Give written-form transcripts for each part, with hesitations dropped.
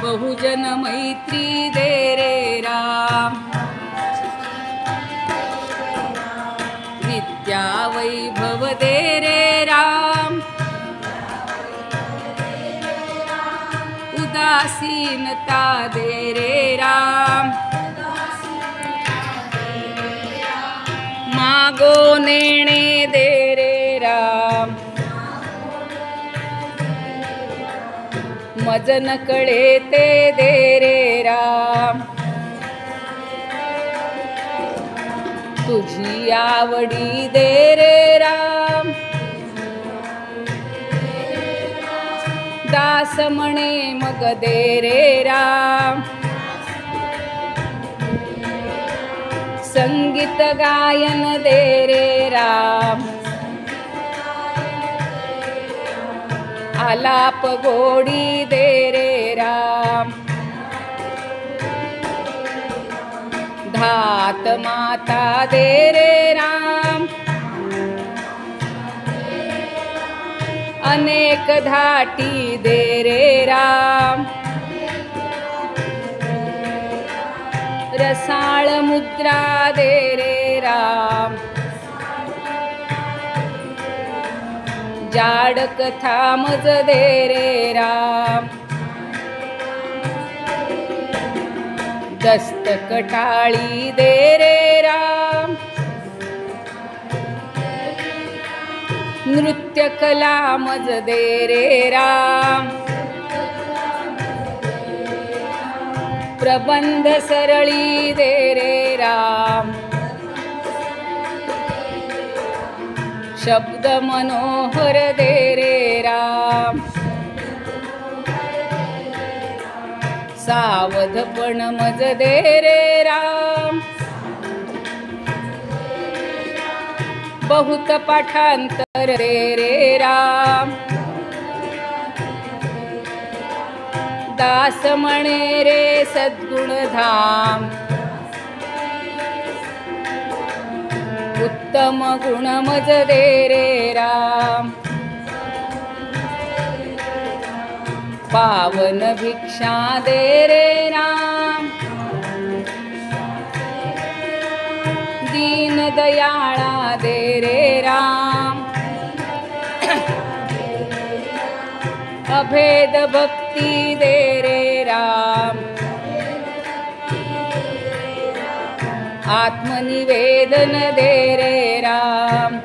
बहुजन मैत्री दे रे राम, नित्या वैभव दे रे राम, उदासीनता दे रे राम, मागो नेणे दे रे राम, मज न कळे ते दे रे राम, तुझी आवडी दे रे राम, दास म्हणे मग दे रे राम, संगीत गायन दे रे राम, आलाप गोडी दे रे राम, धात माता दे रे राम, अनेक धाटी दे रे राम, रसाळ मुद्रा दे रे राम, जाड कथा मज दे रे राम, दस्तकटाळी दे रे राम, नृत्य कला मज दे रे राम, प्रबंध सरळी दे रे राम, शब्द मनोहर दे रे राम, सावधपण मज दे रे राम, बहुत पाठांतर दे रे राम, दास म्हणे रे सद्गुण धाम, उत्तम गुण मज दे रे राम, पावन भिक्षा दे रे राम, दीन दयाळा दे रे राम, अभेद भक्ती दे रे राम, आत्मनिवेदन दे रे राम,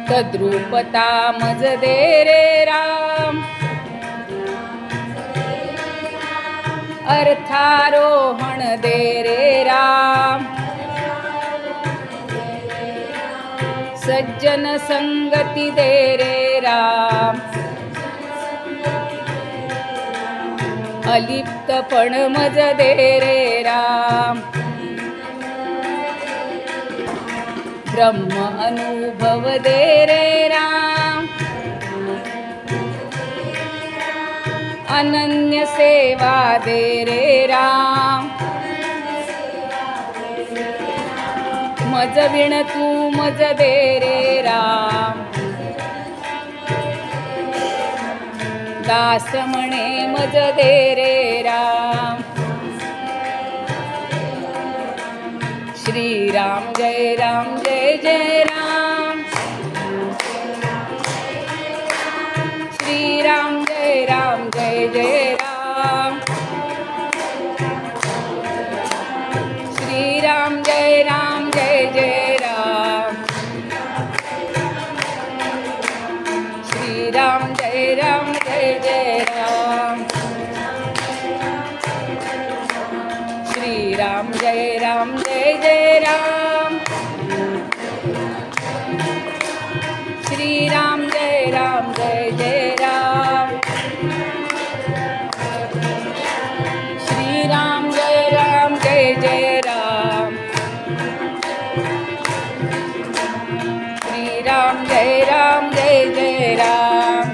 तद्रूपता मज दे रे राम, अर्थारोहण दे रे राम, सज्जन संगती दे रे राम, अलिप्तपण मज दे रे राम, ब्रह्म अनुभव दे रे राम, अनन्य सेवा दे रे राम, मज विण तू मज दे रे राम, दास म्हणे मज दे रे राम, श्री राम जय जय राम, श्री राम जय जय राम, श्री राम जय जय राम, श्री राम जय जय राम, श्री राम जय जय राम, श्री राम जय जय राम, श्री राम जय जय राम, श्री राम जय जय राम,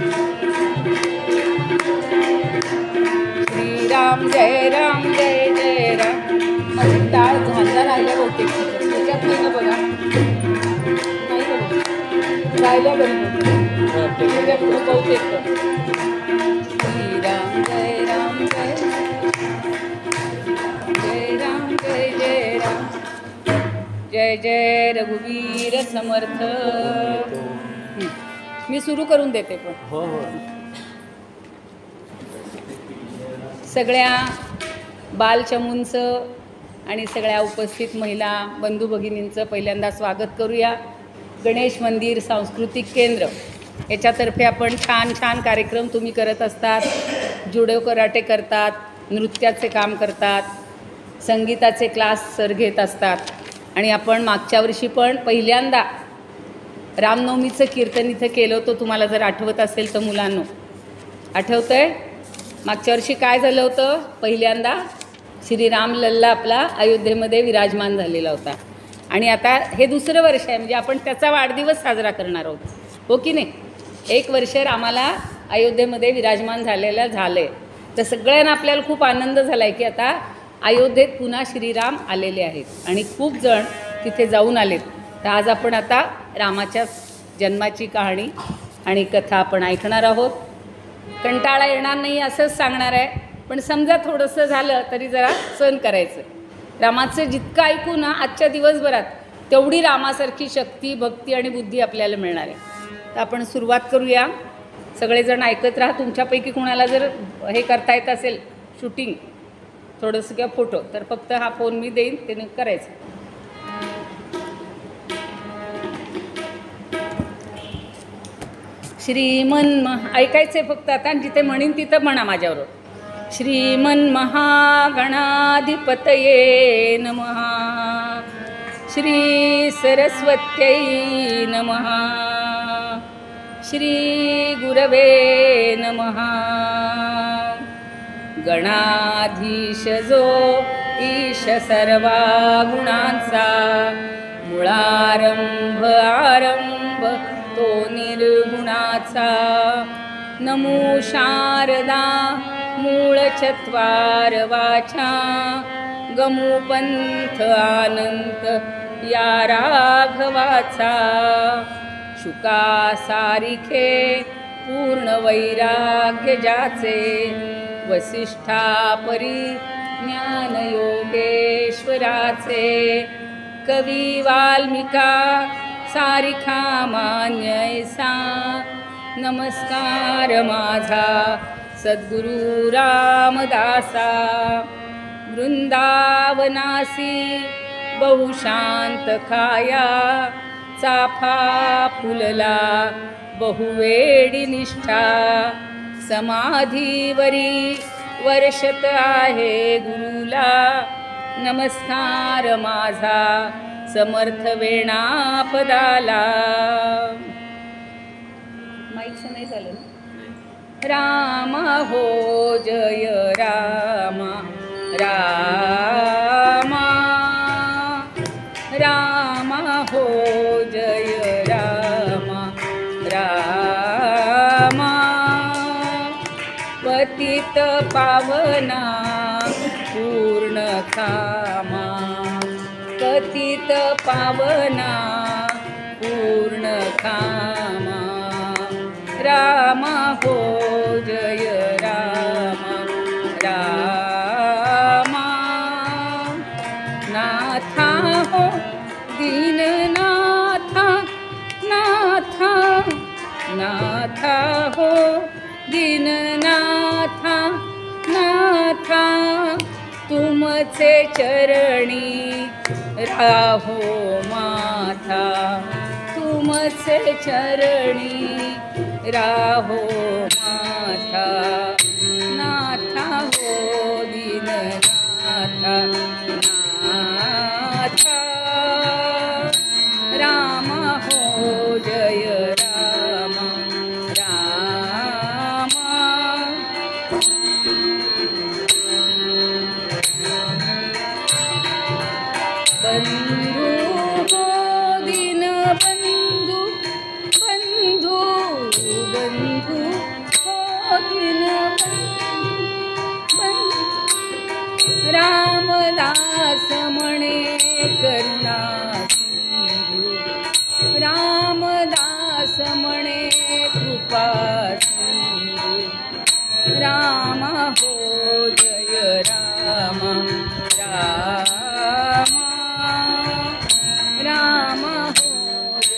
श्री राम जय जय राम. माझी टाळ झांजा राहिल्या बहुतेक त्याच्यात नाही ना बघा, नाही बघा राहिल्या बरी बहुतेक. समर्थ. मी सुरू करून देते पण. हो हो. सगळ्या बालचमूंचं आणि सगळ्या उपस्थित महिला बंधू भगिनींचं पहिल्यांदा स्वागत करूया. गणेश मंदिर सांस्कृतिक केंद्र याच्यातर्फे आपण छान छान कार्यक्रम तुम्ही करत असतात. जुडो कराटे करतात, नृत्याचे काम करतात, संगीताचे क्लास सर घेत असतात. आणि आपण मागच्या वर्षी पण पहिल्यांदा रामनवमीचं कीर्तन इथं केलं होतं. तुम्हाला जर आठवत असेल तर मुलांनो, आठवतं आहे? मागच्या वर्षी काय झालं होतं? पहिल्यांदा श्रीराम लल्ला आपला अयोध्येमध्ये विराजमान झालेला होता. आणि आता हे दुसरं वर्ष आहे, म्हणजे आपण त्याचा वाढदिवस साजरा करणार आहोत, हो की नाही? 1 वर्ष रामाला अयोध्येमध्ये विराजमान झालेलं झालं आहे. तर सगळ्यांना आपल्याला खूप आनंद झाला आहे की आता अयोध्येत पुन्हा श्रीराम आलेले आहेत आणि खूप जण तिथे जाऊन आलेत. तर आज आपण आता रामाच्या जन्माची कहाणी आणि कथा आपण ऐकणार आहोत. कंटाळा येणार नाही असंच सांगणार आहे, पण समजा थोडंसं झालं तरी जरा सहन करायचं. रामाचं जितकं ऐकू ना आजच्या दिवसभरात तेवढी रामासारखी शक्ती, भक्ती आणि बुद्धी आपल्याला मिळणार आहे. तर आपण सुरुवात करूया. सगळेजण ऐकत राहा. तुमच्यापैकी कुणाला जर हे करता येत असेल शूटिंग थोडंसं किंवा फोटो, तर फक्त हा फोन मी देईन, त्याने करायचं. ऐकायचं आहे फक्त आता. जिथे म्हणीन तिथं म्हणा माझ्याबरोबर. श्रीमन्महागणाधिपतये नमः. श्री सरस्वत्यै नमः. श्री गुरवे नमः. गणाधीश जो ईश सर्वा गुणांचा, मुळारंभ आरंभ तो निर्गुणाचा. नमो शारदा मूळ चत्वार वाचा, गमुपंथ आनंत या राघवाचा. शुका सारिखे पूर्ण वैराग्य ज्याचे, वसिष्ठा परी ज्ञान योगेश्वराचे. कवी वाल्मिका सारिखा मान्यैसा, नमस्कार माझा सद्गुरु रामदासा. वृंदावनासी बहुशांत खाया, चाफा फुलला बहुवेडी निष्ठा. समाधीवरी वर्षत आहे गुरुला, नमस्कार माझा समर्थ वेणापदाला. माईकचं नाही झालं ना? रामा हो जय रामा रामा, रामा हो जय रामा रामा. पतित पावना पूर्ण कामा, पतित पावना पूर्ण कामा. रामा हो जय रामा रामा. नाथा हो दीननाथा, नाथा नाथा हो दीननाथा नाथा. तुमचे चरणी राहो माथा, तुमचे चरणी राहो माथा. नाथा हो दीननाथा नाथा. रामा हो जय रामा रामा. बंधू हो दीन बंधू, बंधू बंधू हो दीन बंधू. रामदास म्हणे करुणा सिंधू, रामदास म्हणे कृपा सिंधू. रामा हो जय रामा रामा. रामा हो जय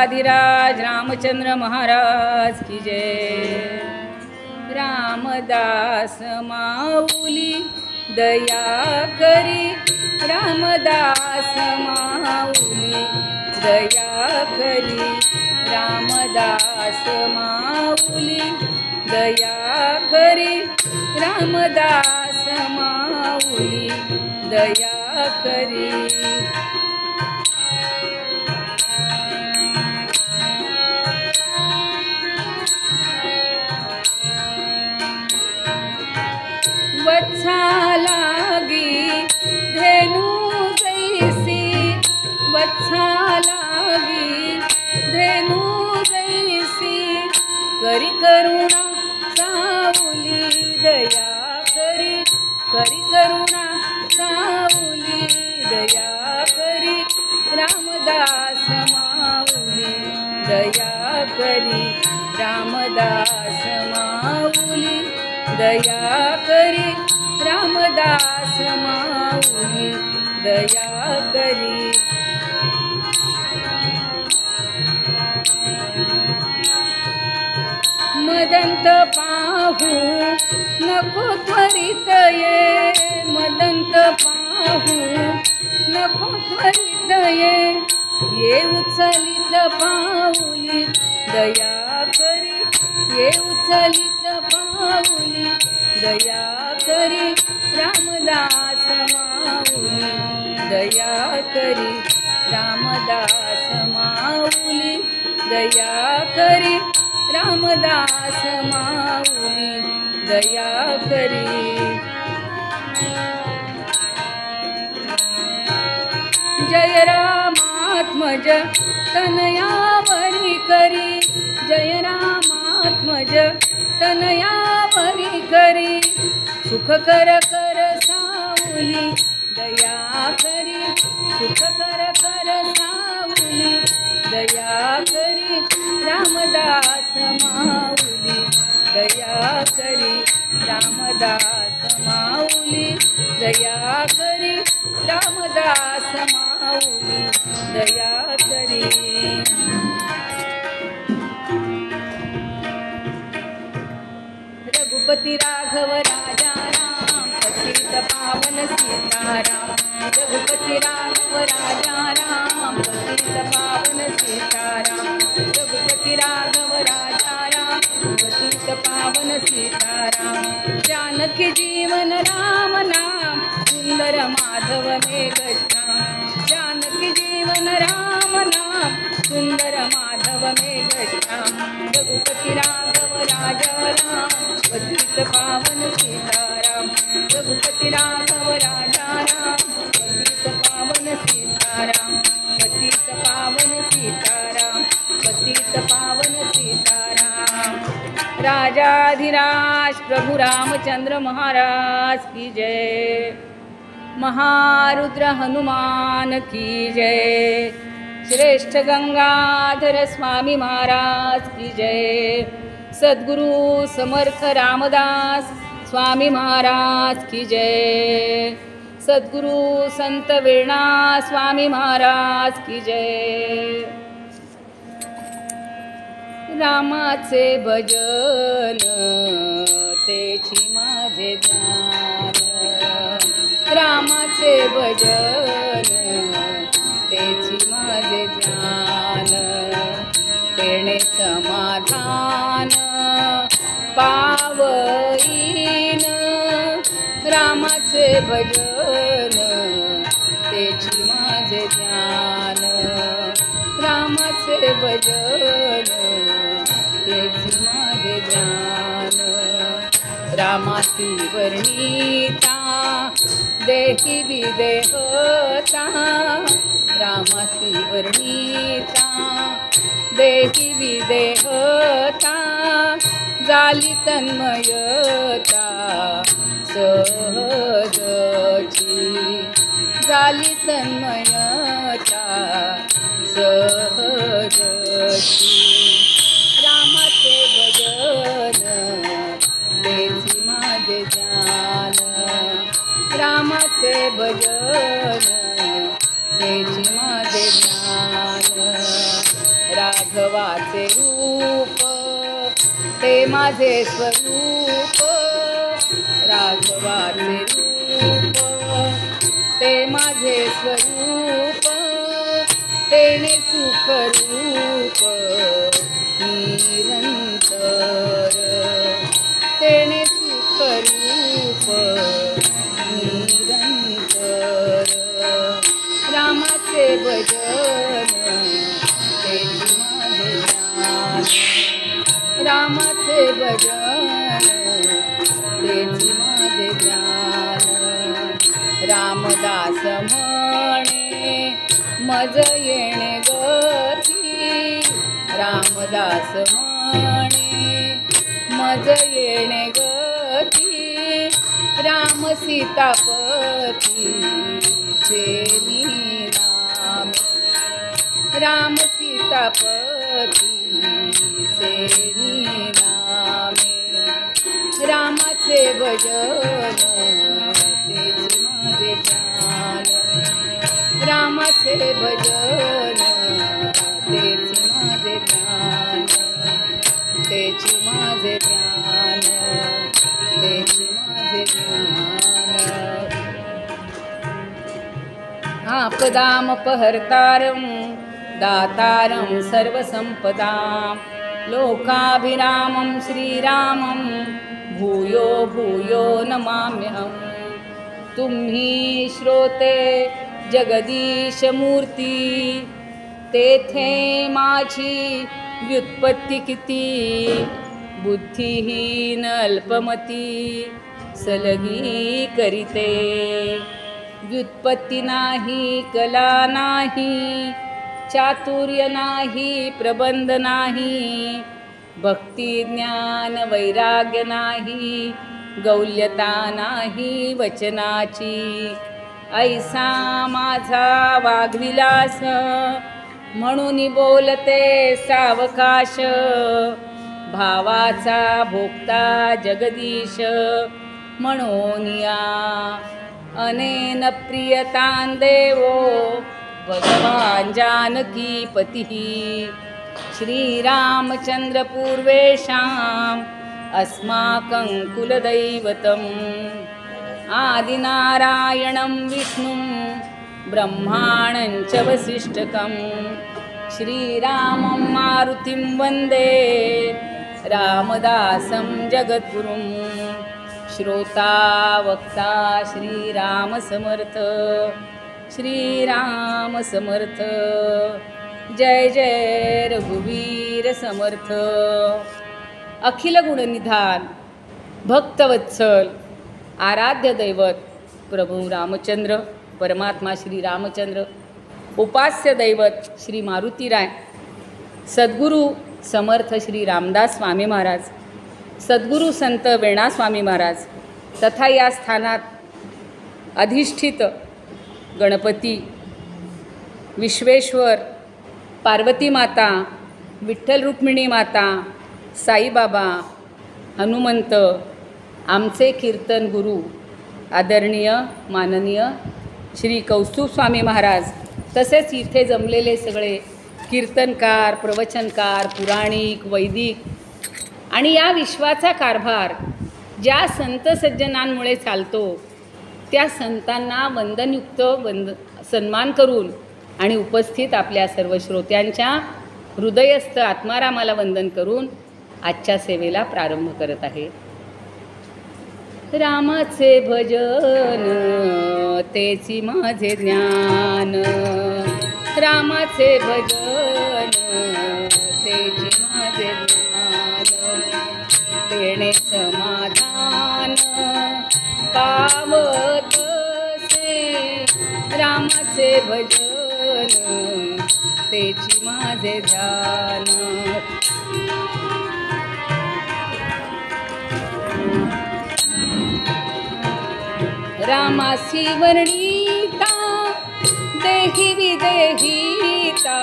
राजाधिराज रामचंद्र महाराज की जय। रामदास माऊली दया करी, रामदास माऊली दया करी, रामदास माऊली दया करी, रामदास माऊली दया करी। वत्सा लागी धेनु जैसी, वत्सा लागी धेनु जैसी, करी करुणा सावली दया करी, करी करुणा सावली दया करी, रामदास माऊली दया करी, रामदास माऊली दया करी, रामदास माऊली दया करी। मदंत पाहू नको त्वरित ये, मदंत पाहू नको त्वरित ये उचलित पाऊली दया करी, ये उचलित पाऊली दया करी, रामदास माऊली दया करी, रामदास माऊली दया करी, रामदास माऊली दया करी। जय रामात्मज तनयावरी करी, जय रामात्मज तनयावरी करी, सुख कर कर सावली दया करी, सुख कर कर सावली दया करी, रामदास माऊली दया करी, रामदास माऊली दया करी, रामदास माऊली दया करी। रघुपति राघव राजा राम, पतित पावन सीताराम, रघुपति राघव राजा राम, पतित पावन सीताराम, रघुपति राघव राजा राम, पतित पावन सीताराम, जानकी जीवन राम नाम, सुंदर माधव मेघ श्याम, जानकी जीवन राम नाम, सुंदर माधव मेघ श्याम, रघुपति राघव राजा राम, पतित पावन सीताराम, रघुपति राघव राजा राम, पतित पावन सीताराम, पतित पावन सीताराम, पतित पावन सीताराम। राजाधिराज प्रभु रामचंद्र महाराज की जय। महारुद्र हनुमान की जय। श्रेष्ठ गंगाधर स्वामी महाराज की जय। सद्गुरु समर्थ रामदास स्वामी महाराज की जय। सद्गुरु संत वेणा स्वामी महाराज की जय। रामाचे भजन तेची माझे ध्यान, रामाचे भजन तेची माझे ध्यान, तेणे समाधान पावईन, रामाचे भजन तेची माझे ध्यान, रामाचे भजन तेची माझे ध्यान। रामासी वर्णिता देहि विदेहता, रामासी वर्णिता देहि विदेहता, झाली तन्मयता सहजची, झाली तन्मयता सहजची। रामाचे भजन तेची माझे ध्यान, रामाचे भजन तेची माझे ध्यान। राघवाचे रूप ते माझे स्वरूप, राघवाचे रूप ते माझे स्वरूप, तेणे सुख रूप निरंतर, तेणे सुख रूप निरंतर, रामाचे भजन तेची माझे ज्ञान, रामाचे भजन तेची माझे ज्ञान, रामदास म्हणे मज येणे गती, रामदास म्हणे मज येणे गती, राम सीतापतीचे नाम, राम सीतापतीचे नामे, रामाचे भजन तेची माझे ज्ञान, रामाचे भजन तेची माझे ज्ञान, तेची माझे ज्ञान, तेची माझे ज्ञान, आपदामपहर्तारं दातारं सर्वसंपदां, लोकाभिरामं श्रीरामं भूयो भूयो नमाम्यहं, तुम्ही श्रोते जगदीश मूर्ती, तेथे माझी व्युत्पत्ती किती, बुद्धिहीन अल्पमती सलगी करीते, व्युत्पत्ती नाही कला नाही, चातुर्य नाही प्रबंध नाही, भक्ती ज्ञान वैराग्य नाही, गौल्यता नाही वचनाची, ऐसा माझा वाग्विलास म्हणून बोलते सावकाश, भावाचा भोक्ता जगदीश म्हणून या, अनेन प्रियतां देवो भगवान जानकी पतिः, श्रीरामचंद्र पूर्वेषाम् अस्माकं कुलदैवतम्, आदिनारायणं विष्णुं ब्रह्माणं च वसिष्ठकं, श्रीरामं मारुतिं वन्दे रामदासं जगद्गुरुं, श्रोता वक्ता श्रीराम समर्थ, श्रीराम समर्थ, जय जय रघुवीर समर्थ, अखिल गुणनिधान भक्तवत्सल आराध्य दैवत प्रभू रामचंद्र परमात्मा श्री रामचंद्र, उपास्य दैवत श्री मारुतीराय, सद्गुरू समर्थ श्री रामदास स्वामी महाराज, सद्गुरू संत वेणा स्वामी महाराज, तथा या स्थानात अधिष्ठित गणपती, विश्वेश्वर, पार्वती माता, विठ्ठल रुक्मिणी माता, साईबाबा, हनुमंत, आमचे कीर्तन गुरु आदरणीय माननीय श्री कौस्तुभ स्वामी महाराज, तसेच इथे जमलेले सगळे कीर्तनकार, प्रवचनकार, पुराणिक, वैदिक आणि या विश्वाचा कारभार ज्या संत सज्जनांमुळे चालतो त्या संतांना वंदनयुक्त सन्मान करून आणि उपस्थित आपल्या सर्व श्रोत्यांच्या हृदयस्थ आत्मारामाला वंदन करून आजच्या सेवेला प्रारंभ करत आहे. रामाचे भजन तेची माझे ज्ञान, रामाचे भजन तेची माझे ज्ञान, तेणे समाधान पावतसे, रामाचे भजन तेची माझे ध्यान. रामासी वर्णिता देहि विदेहिता,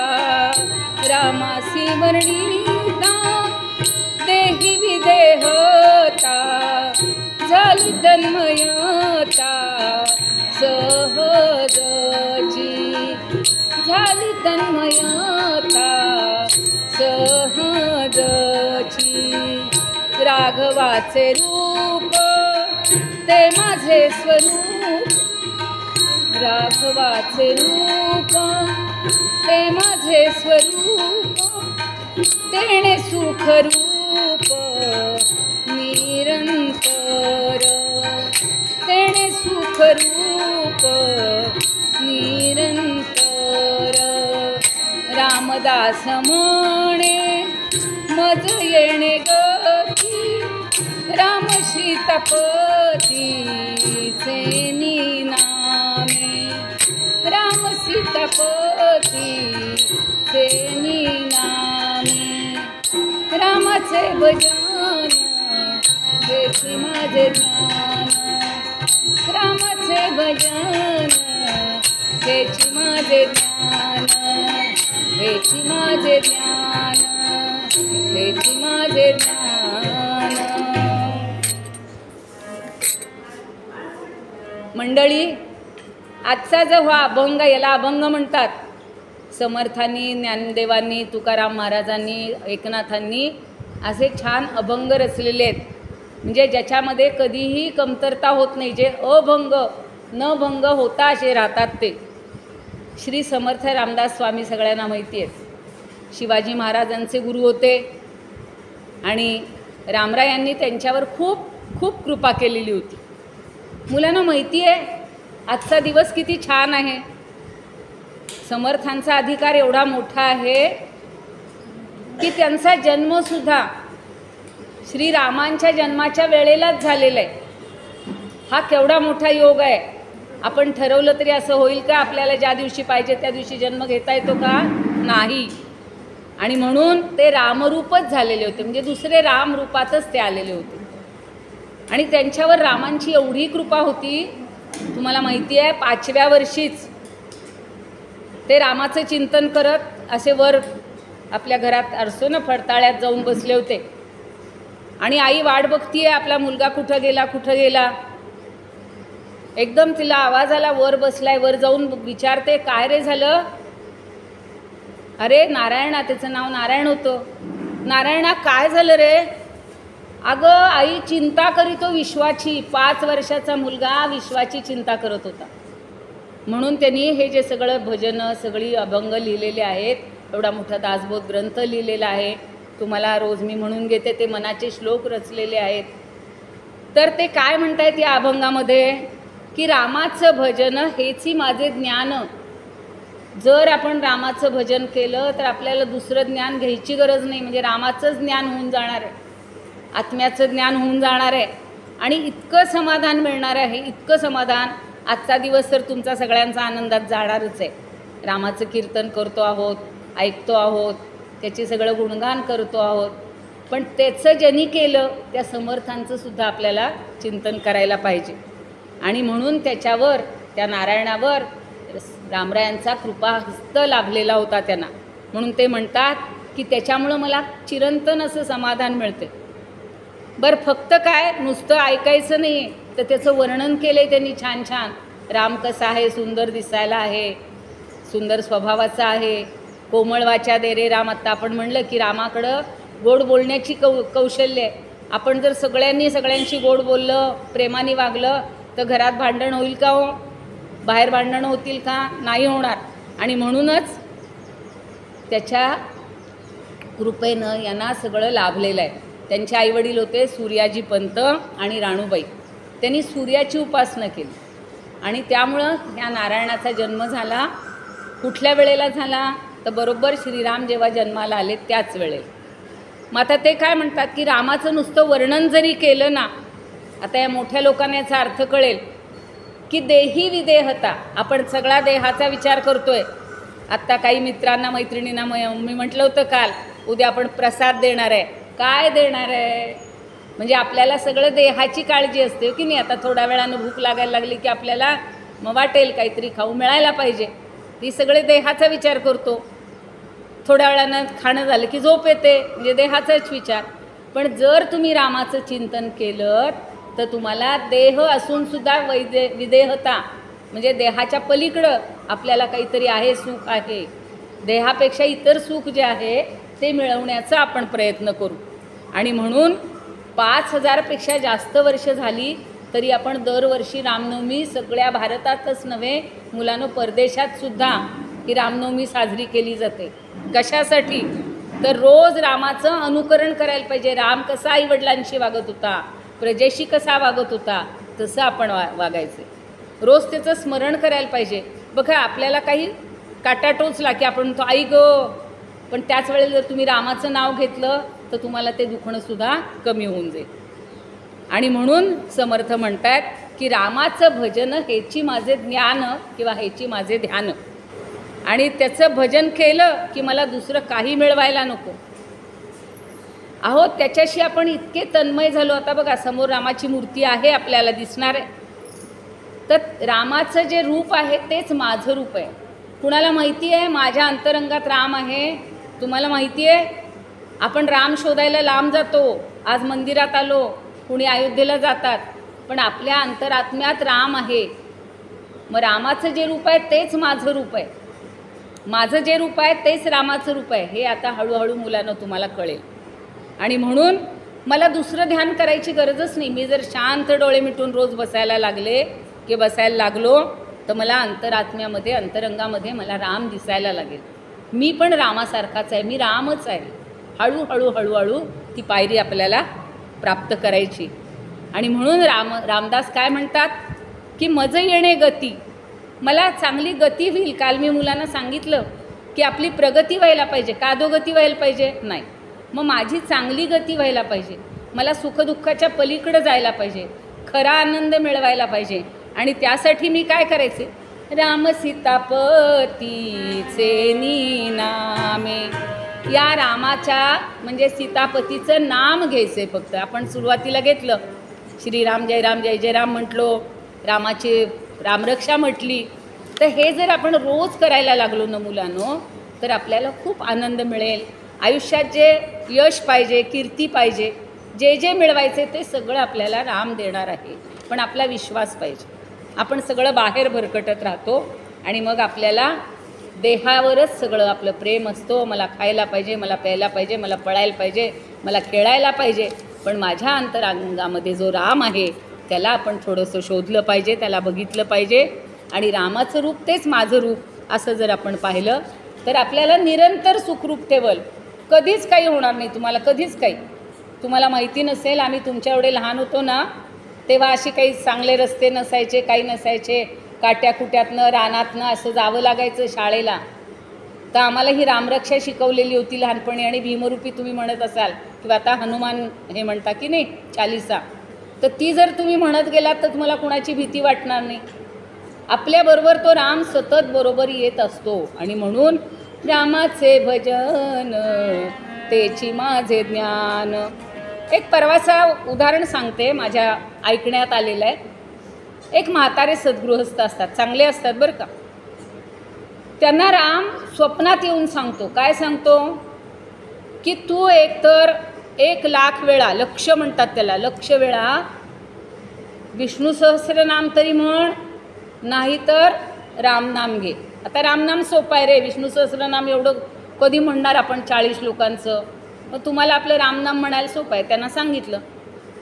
रामासी वर्णिता देहि विदेहता, झाली तन्मयता सहजची, झाली तन्मयता सहजची राघवाचे रूप ते माझे स्वरूप राघवाचे रूप ते माझे स्वरूप तेणे सुख रूप निरंतर तेणे सुख रूप निरंतर रामदास म्हणे मज येणे गती राम सीतापतीचे नामे राम सीतापतीचे नामे रामाचे भजन हेची माझे ज्ञान रामाचे भजन हेची माझे ज्ञान हेची माझे ज्ञान हेची माझे ज्ञान. मंडळी, आजचा जो हा अभंग, याला अभंग म्हणतात. समर्थांनी, ज्ञानदेवांनी, तुकाराम महाराजांनी, एकनाथांनी असे छान अभंग रचलेले आहेत, म्हणजे ज्याच्यामध्ये कधीही कमतरता होत नाही, जे अभंग न भंग होता असे राहतात ते. श्री समर्थ रामदास स्वामी सगळ्यांना माहिती आहेत, शिवाजी महाराजांचे गुरु होते आणि रामरायांनी त्यांच्यावर खूप खूप कृपा केलेली होती. मुलांना माहिती आहे आजचा दिवस किती छान आहे. समर्थांचा अधिकार एवढा मोठा आहे की त्यांचा जन्मसुद्धा श्रीरामांच्या जन्माच्या वेळेलाच झालेला आहे. हा केवढा मोठा योग आहे. आपण ठरवलं तरी असं होईल का आपल्याला ज्या दिवशी पाहिजे त्या दिवशी जन्म घेता येतो का? नाही. आणि म्हणून ते रामरूपच झालेले होते, म्हणजे दुसरे राम रूपातच ते आलेले होते. आणि त्यांच्यावर रामांची एवढी कृपा होती, तुम्हाला माहिती आहे 5व्या वर्षीच ते रामाचं चिंतन करत असे वर आपल्या घरात असतो ना फडताळ्यात जाऊन बसले होते. आणि आई वाट बघतीये आपला मुलगा कुठं गेला कुठं गेला. एकदम तिला आवाज आला, वर बसलाय. वर जाऊन विचारते, काय रे झालं? अरे नारायणा, त्याचं नाव नारायण होतं. नारायणा काय झालं रे? अगं आई चिंता करीतो विश्वाची. 5 वर्षाचा मुलगा विश्वाची चिंता करत होता. म्हणून त्यांनी हे जे सगळं भजनं, सगळी अभंग लिहिलेले आहेत, एवढा मोठा दासबोध ग्रंथ लिहिलेला आहे. तुम्हाला रोज मी म्हणून घेते, ते मनाचे श्लोक रचलेले आहेत. तर ते काय म्हणतायत या अभंगामध्ये की रामाचं भजन हेची माझे ज्ञान. जर आपण रामाचं भजन केलं तर आपल्याला दुसरं ज्ञान घ्यायची गरज नाही, म्हणजे रामाचंच ज्ञान होऊन जाणार आहे, आत्म्याचं ज्ञान होऊन जाणार आहे. आणि इतकं समाधान मिळणार आहे, इतकं समाधान. आजचा दिवस तर तुमचा सगळ्यांचा आनंदात जाणारच आहे. रामाचं कीर्तन करतो आहोत, ऐकतो आहोत, त्याचे सगळं गुणगान करतो आहोत. पण त्याचं ज्यांनी केलं त्या समर्थांचं सुद्धा आपल्याला चिंतन करायला पाहिजे. आणि म्हणून त्याच्यावर, त्या नारायणावर रामरायांचा कृपाहस्त लाभलेला होता त्यांना. म्हणून ते म्हणतात की त्याच्यामुळं मला चिरंतन असं समाधान मिळते. बरं, फक्त काय नुसतं ऐकायचं नाही, तर त्याचं वर्णन केलं आहे त्यांनी छान छान. राम कसा आहे, सुंदर दिसायला आहे, सुंदर स्वभावाचा आहे, कोमळ वाचा दे रे राम. आत्ता आपण म्हणलं की रामाकडं गोड बोलण्याची कौशल्य आहे. आपण जर सगळ्यांशी गोड बोललं, प्रेमाने वागलं, तर घरात भांडण होईल का हो? बाहेर भांडणं होतील का? नाही होणार. आणि म्हणूनच त्याच्या कृपेनं यांना सगळं लाभलेलं आहे. त्यांचे आईवडील होते सूर्याजी पंत आणि राणूबाई. त्यांनी सूर्याची उपासना केली आणि त्यामुळं ह्या नारायणाचा जन्म झाला. कुठल्या वेळेला झाला? तर बरोबर श्रीराम जेव्हा जन्माला आले त्याच वेळेला. मग आता ते काय म्हणतात की रामाचं नुसतं वर्णन जरी केलं ना, आता या मोठ्या लोकांना याचा अर्थ कळेल की देही विदेहता. आपण सगळा देहाचा विचार करतोय. आत्ता काही मित्रांना मैत्रिणींना मी म्हटलं होतं काल, उद्या आपण प्रसाद देणार आहे. काय देणार आहे? म्हणजे आपल्याला सगळं देहाची काळजी असते की नाही. आता थोड्या वेळानं भूक लागायला लागली की आपल्याला मग वाटेल काहीतरी खाऊ मिळायला पाहिजे, ती सगळे देहाचा विचार करतो. थोड्या वेळानं खाणं झालं की झोप येते, म्हणजे देहाचाच विचार. पण जर तुम्ही रामाचं चिंतन केलं तर तुम्हाला देह असूनसुद्धा विदेहता, म्हणजे देहाच्या पलीकडं आपल्याला काहीतरी आहे, सुख आहे. देहापेक्षा इतर सुख जे आहे ते मिळवण्याचा आपण प्रयत्न करू. आणि म्हणून 5000पेक्षा जास्त वर्ष झाली तरी आपण दरवर्षी रामनवमी सगळ्या भारतातच नव्हे, मुलांनो परदेशातसुद्धा ही रामनवमी साजरी केली जाते. कशासाठी? तर रोज रामाचं अनुकरण करायला पाहिजे. राम कसा आईवडिलांशी वागत होता, प्रजेशी कसा वागत होता, तसं आपण वागायचं. रोज त्याचं स्मरण करायला पाहिजे. बघा, आपल्याला काही काटा टोचला की आपण म्हणतो आई गं, पण त्याच वेळेला जर तुम्ही रामाचं नाव घेतलं तर तुम्हाला ते दुखणंसुद्धा कमी होऊन जाईल. आणि म्हणून समर्थ म्हणतात की रामाचं भजन हेची माझे ज्ञान किंवा हेची माझे ध्यान. आणि त्याचं भजन केलं की मला दुसरं काही मिळवायला नको. अहो, त्याच्याशी आपण इतके तन्मय झालो. आता बघा, समोर रामाची मूर्ती आहे, आपल्याला दिसणार आहे. तर रामाचं जे रूप आहे तेच माझं रूप आहे. कुणाला माहिती आहे माझ्या अंतरंगात राम आहे? तुम्हाला माहिती आहे? आपण राम शोधायला लांब जातो. आज मंदिरात आलो, कुणी अयोध्येला जातात, पण आपल्या अंतरात्म्यात राम आहे. मग रामाचं जे रूप आहे तेच माझं रूप आहे. माझं जे रूप आहे तेच रामाचं रूप आहे. हे आता हळूहळू मुलांना तुम्हाला कळेल. आणि म्हणून मला दुसरं ध्यान करायची गरजच नाही. मी जर शांत डोळे मिटून रोज बसायला लागलो तर मला अंतरात्म्यामध्ये, अंतरंगामध्ये मला राम दिसायला लागेल. मी पण रामासारखाच आहे, मी रामच आहे. हळूहळू ती पायरी आपल्याला प्राप्त करायची. आणि म्हणून रामदास काय म्हणतात की मज येणे गती, मला चांगली गती होईल. काल मी मुलांना सांगितलं की आपली प्रगती व्हायला पाहिजे, कादोगती व्हायला पाहिजे नाही. मग माझी चांगली गती व्हायला पाहिजे, मला सुखदुःखाच्या पलीकडे जायला पाहिजे, खरा आनंद मिळवायला पाहिजे. आणि त्यासाठी मी काय करायचे? राम सीतापतीचे नामे, या रामाच्या म्हणजे सीतापतीचं नाम घ्यायचं. फक्त आपण सुरुवातीला घेतलं श्रीराम जय राम जय जय राम म्हटलो, रामाची रामरक्षा म्हटली. तर हे जर आपण रोज करायला लागलो ना मुलांनो, तर आपल्याला खूप आनंद मिळेल. आयुष्यात जे यश पाहिजे, कीर्ती पाहिजे, जे जे मिळवायचे ते सगळं आपल्याला राम देणार आहे. पण आपला विश्वास पाहिजे. आपण सगळं बाहेर भरकटत राहतो आणि मग आपल्याला देहावरच सगळं आपलं प्रेम असतो. मला खायला पाहिजे, मला प्यायला पाहिजे, मला पळायला पाहिजे, मला खेळायला पाहिजे. पण माझ्या अंतरांगामध्ये जो राम आहे त्याला आपण थोडंसं शोधलं पाहिजे, त्याला बघितलं पाहिजे. आणि रामाचं रूप तेच माझं रूप असं जर आपण पाहिलं तर आपल्याला निरंतर सुखरूप ठेवल. कधीच काही होणार नाही तुम्हाला, कधीच काही. तुम्हाला माहिती नसेल, आम्ही तुमच्या एवढे लहान होतो ना तेव्हा अशी काही चांगले रस्ते नसायचे, काही नसायचे. काट्याकुट्यातनं रानातनं असं जावं लागायचं शाळेला. तर आम्हाला ही रामरक्षा शिकवलेली होती लहानपणी. आणि भीमरूपी तुम्ही म्हणत असाल किंवा आता हनुमान हे म्हणता की नाही चालीसा, तर ती जर तुम्ही म्हणत गेलात तर तुम्हाला कुणाची भीती वाटणार नाही. आपल्याबरोबर तो राम सतत बरोबर येत असतो. आणि म्हणून रामाचे भजन तेची माझे ज्ञान. एक परवाचं उदाहरण सांगते, माझ्या ऐकण्यात आलेलं आहे. एक म्हातारे सद्गृहस्थ असतात, चांगले असतात बरं का. त्यांना राम स्वप्नात येऊन सांगतो. काय सांगतो? की तू एकतर 1,00,000 वेळा, लक्ष म्हणतात त्याला, लक्ष वेळा विष्णू सहस्रनाम तरी म्हण, नाहीतर रामनाम घे. आता रामनाम सोपं आहे रे, विष्णू सहस्रनाम एवढं कधी म्हणणार आपण 40 लोकांचं. मग तुम्हाला आपलं रामनाम म्हणायला सोपं आहे, त्यांना सांगितलं.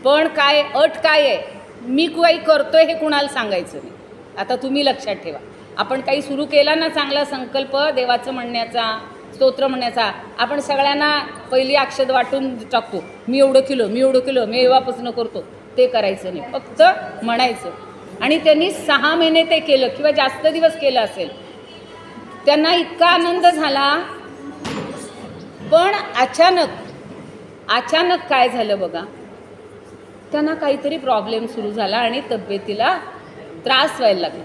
पण काय अट काय आहे? मी काही करतोय हे कुणाला सांगायचं नाही. आता तुम्ही लक्षात ठेवा, आपण काही सुरू केला ना चांगला संकल्प देवाचं म्हणण्याचा, स्तोत्र म्हणण्याचा, आपण सगळ्यांना पहिली अक्षत वाटून टाकतो. मी एवढं किलो, मी एवढं किलो, मी एव्हापासून करतो. ते करायचं नाही, फक्त म्हणायचं. आणि त्यांनी 6 महिने ते केलं किंवा जास्त दिवस केलं असेल. त्यांना इतका आनंद झाला. पण अचानक काय झालं बघा, त्यांना काहीतरी प्रॉब्लेम सुरू झाला आणि तब्येतीला त्रास व्हायला लागला.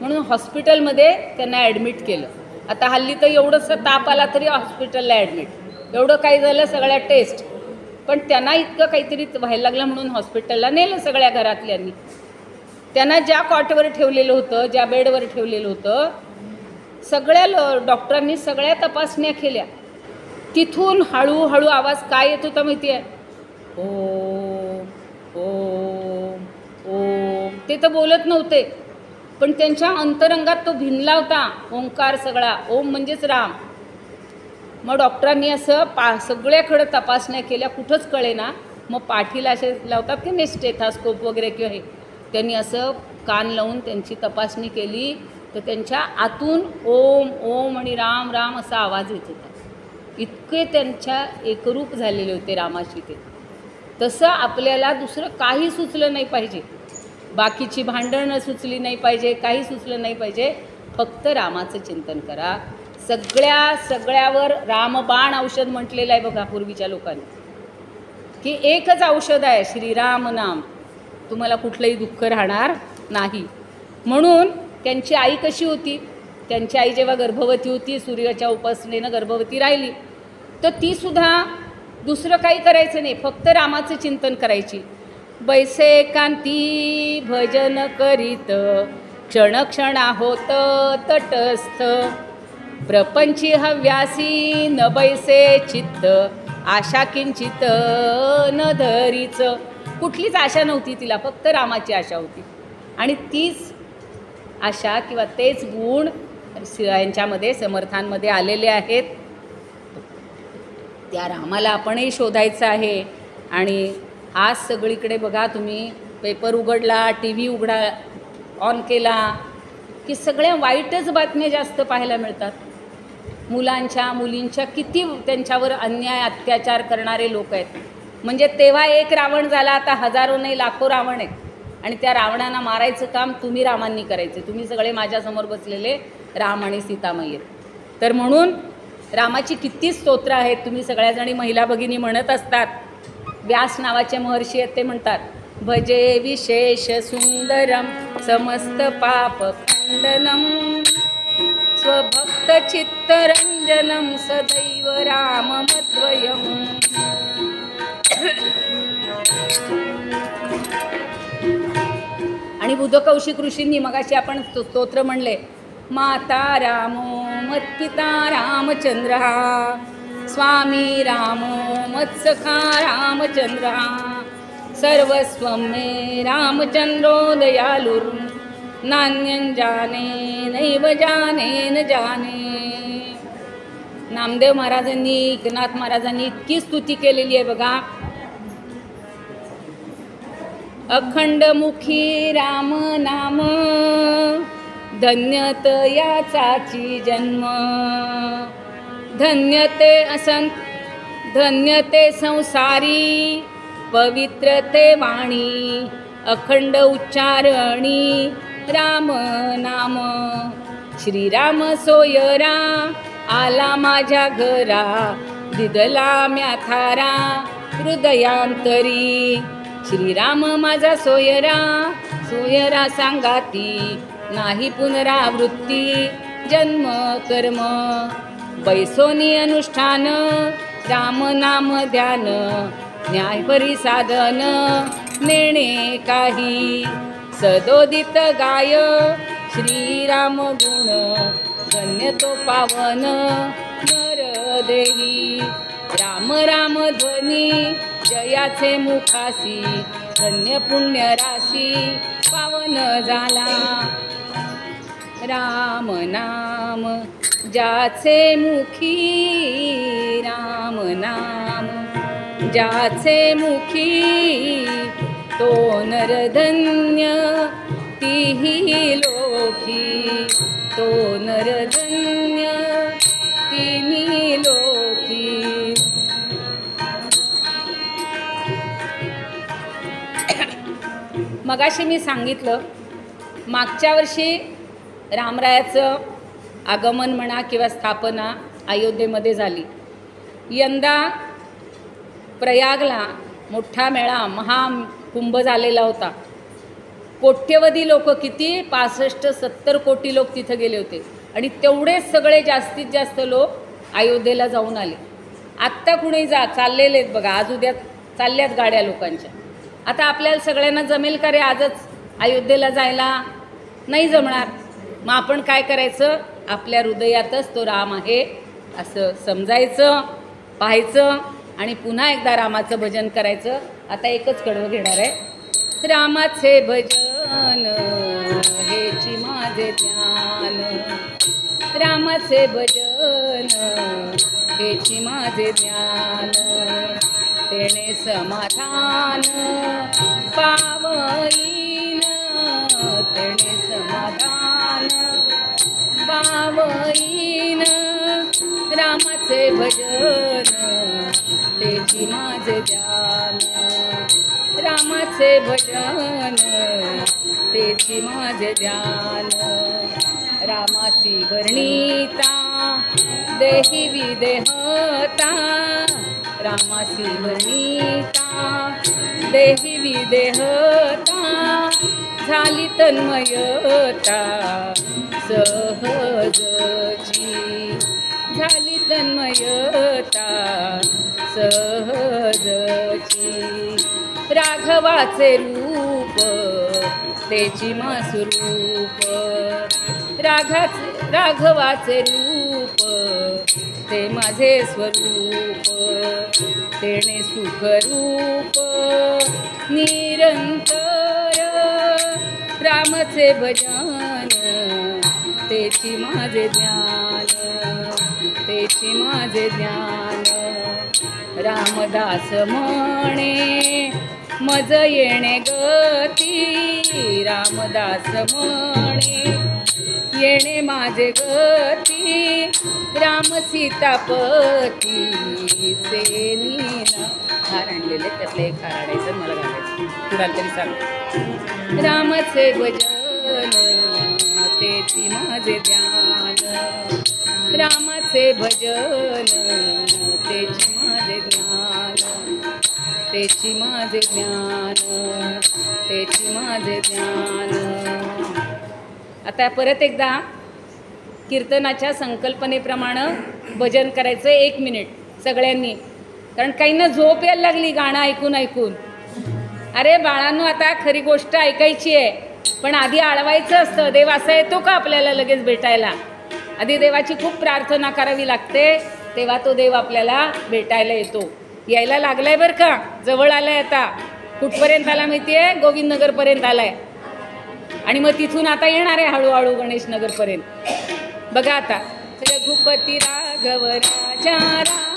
म्हणून हॉस्पिटलमध्ये त्यांना ॲडमिट केलं. आता हल्ली तर एवढंसं ताप आला तरी हॉस्पिटलला ॲडमिट, एवढं काय झालं, सगळ्या टेस्ट. पण त्यांना इतकं काहीतरी व्हायला लागलं म्हणून हॉस्पिटलला नेलं सगळ्या घरातल्यांनी. त्यांना ज्या कॉटवर ठेवलेलं होतं, ज्या बेडवर ठेवलेलं होतं, सगळ्या डॉक्टरांनी सगळ्या तपासण्या केल्या. तिथून हळूहळू आवाज काय येत होता माहिती आहे? ओम ओम ओम. ते तर बोलत नव्हते, पण त्यांच्या अंतरंगात तो भिनला होता ओंकार सगळा. ओम म्हणजेच राम. मग डॉक्टरांनी असं सगळ्याकडं तपासण्या केल्या, कुठंच कळेना. मग पाठीला असे लावतात की नाही स्टेथोस्कोप वगैरे किंवा हे, त्यांनी असं कान लावून त्यांची तपासणी केली तर त्यांच्या आतून ओम ओम आणि राम राम असा आवाज येत होता. इतके त्यांच्या एकरूप झालेले होते रामाशी ते. तसं आपल्याला दुसरं काही सुचलं नाही पाहिजे, बाकीची भांडणं सुचली नाही पाहिजे, काही सुचलं नाही पाहिजे. फक्त रामाचं चिंतन करा. सगळ्यावर रामबाण औषध म्हटलेलं आहे बघा पूर्वीच्या लोकांनी, की एकच औषध आहे श्रीराम नाम, तुम्हाला कुठलंही दुःख राहणार नाही. म्हणून त्यांची आई कशी होती, त्यांची आई जेव्हा गर्भवती होती, सूर्याच्या उपासनेनं गर्भवती राहिली, तर तीसुद्धा दुसरं काही करायचं नाही, फक्त रामाचं चिंतन करायची. बैसे कांती भजन करीत क्षणक्षणा होत तटस्थ, प्रपंची हव्यासी न बैसे चित्त, आशा किंचित न धरीच. कुठलीच आशा नव्हती तिला, फक्त रामाची आशा होती. आणि तीच आशा किंवा तेच गुण यांच्यामध्ये समर्थांमध्ये आलेले आहेत. त्या रामाला आपणही शोधायचं आहे. आणि आज सगळीकडे बघा, तुम्ही पेपर उघडला, टी व्ही ऑन केला की सगळ्या वाईटच बातम्या जास्त पाहायला मिळतात. मुलांच्या मुलींच्या किती त्यांच्यावर अन्याय अत्याचार करणारे लोक आहेत. म्हणजे तेव्हा एक रावण झाला, आता हजारो नाही लाखो रावण आहेत. आणि त्या रावणांना मारायचं काम तुम्ही रामांनी करायचं. तुम्ही सगळे माझ्यासमोर बसलेले राम आणि सीतामाई आहेत. तर म्हणून रामाची किती स्तोत्र आहेत, तुम्ही सगळ्याजणी महिला भगिनी म्हणत असतात. व्यास नावाचे महर्षी आहेत, ते म्हणतात, भजे विशेष सुंदरम समस्त पाप खंडनम, स्वभक्त चित्तरंजनम सदैव राममद्वयम. आणि बुधकौशिक ऋषींनी मगाशी आपण स्तोत्र म्हणले, माता रामो मत्पिता रामचंद्र, स्वामी रामो मत्सखा रामचंद्र, सर्वस्वं मे रामचंद्रो दयालुर, नान्यं जाने नैव जाने न जाने. नामदेव महाराजांनी, एकनाथ महाराजांनी इतकी स्तुती केलेली आहे बघा. अखंड मुखी राम नाम, धन्य तयाचाची जन्म, धन्यते असंत धन्यते संसारी, पवित्र ते वाणी, अखंड उच्चारणी राम नाम. श्रीराम सोयरा आला माझ्या घरा, दिदला म्या थारा हृदयांतरी. श्रीराम माझा सोयरा, सोयरा सांगाती, नाही पुनरावृत्ती जन्म कर्म. बैसोनी अनुष्ठान राम नाम ध्यान, न्याय परिसाधन नेणे काही. सदोदित गाय श्रीराम गुण, धन्य तो पावन नर देही. राम राम ध्वनी जयाचे मुखासी, धन्य पुण्य राशी पावन झाला. राम नाम ज्याचे मुखी, राम नाम ज्याचे मुखी, तो नरधन्य तिही लोकी, तो नरधन्य तिन्ही लोकी. मगाशी मी सांगितलं, मागच्या वर्षी रामरायाचं आगमन म्हणा किंवा स्थापना अयोध्येमध्ये झाली. यंदा प्रयागला मोठा मेळा, महाकुंभ झालेला होता. कोट्यवधी लोक, किती 65-70 कोटी लोक तिथं गेले होते. आणि तेवढेच सगळे जास्तीत जास्त लोक अयोध्येला जाऊन आले. आत्ता कुणी चाललेले आहेत बघा, आज उद्या चालल्यात गाड्या लोकांच्या. आता आपल्याला सगळ्यांना जमेल का रे आजच अयोध्येला जायला? नाही जमणार. मग आपण काय करायचं, आपल्या हृदयातच तो राम आहे असं समजायचं, पाहायचं आणि पुन्हा एकदा रामाचं भजन करायचं. आता एकच कडवं घेणार आहे, रामाचे भजन हेची माझे ध्यान, रामाचे भजन हेची माझे ज्ञान तेणे समाधान पावईन तेणे समाधान पावईन रामाचे भजन तेची माझे ध्यान रामाचे भजन तेची माझे ध्यान रामासी वर्णिता देही विदेहता रामासी वर्णिता देही विदेहता झाली तन्मयता सहजची झाली तन्मयता सहजची राघवाचे रूप तेची मासरूप राघवाचे रूप ते माझे स्वरूप तेणे सुखरूप निरंतर रामचे भजन तेची माझे ज्ञान तेची माझे ज्ञान रामदास म्हणे मज येणे गती रामदास म्हणे येणे माझे गती राम सीतापती सेनीना हार आणलेले त्यातले एक हार आणायचं मला घालायचं कुणाला तरी सांग रामाचे भजन तेची माझे ध्यान रामाचे भजन तेची माझे ज्ञान तेची माझे ज्ञान तेची माझे ज्ञान आता परत एकदा कीर्तनाच्या संकल्पनेप्रमाणे भजन करायचं 1 मिनिट सगळ्यांनी कारण काहींना झोप यायला लागली गाणं ऐकून ऐकून अरे बाळांनो आता खरी गोष्ट ऐकायची आहे पण आधी आळवायचं असतं देव असा येतो का आपल्याला लगेच भेटायला आधी देवाची खूप प्रार्थना करावी लागते तेव्हा तो देव आपल्याला भेटायला येतो यायला लागलाय बरं का जवळ आलाय आता कुठपर्यंत आला माहिती आहे गोविंदनगरपर्यंत आलाय आणि मग तिथून आता येणार आहे हळूहळू गणेशनगरपर्यंत बघा आता रघुपती राघव राजा राम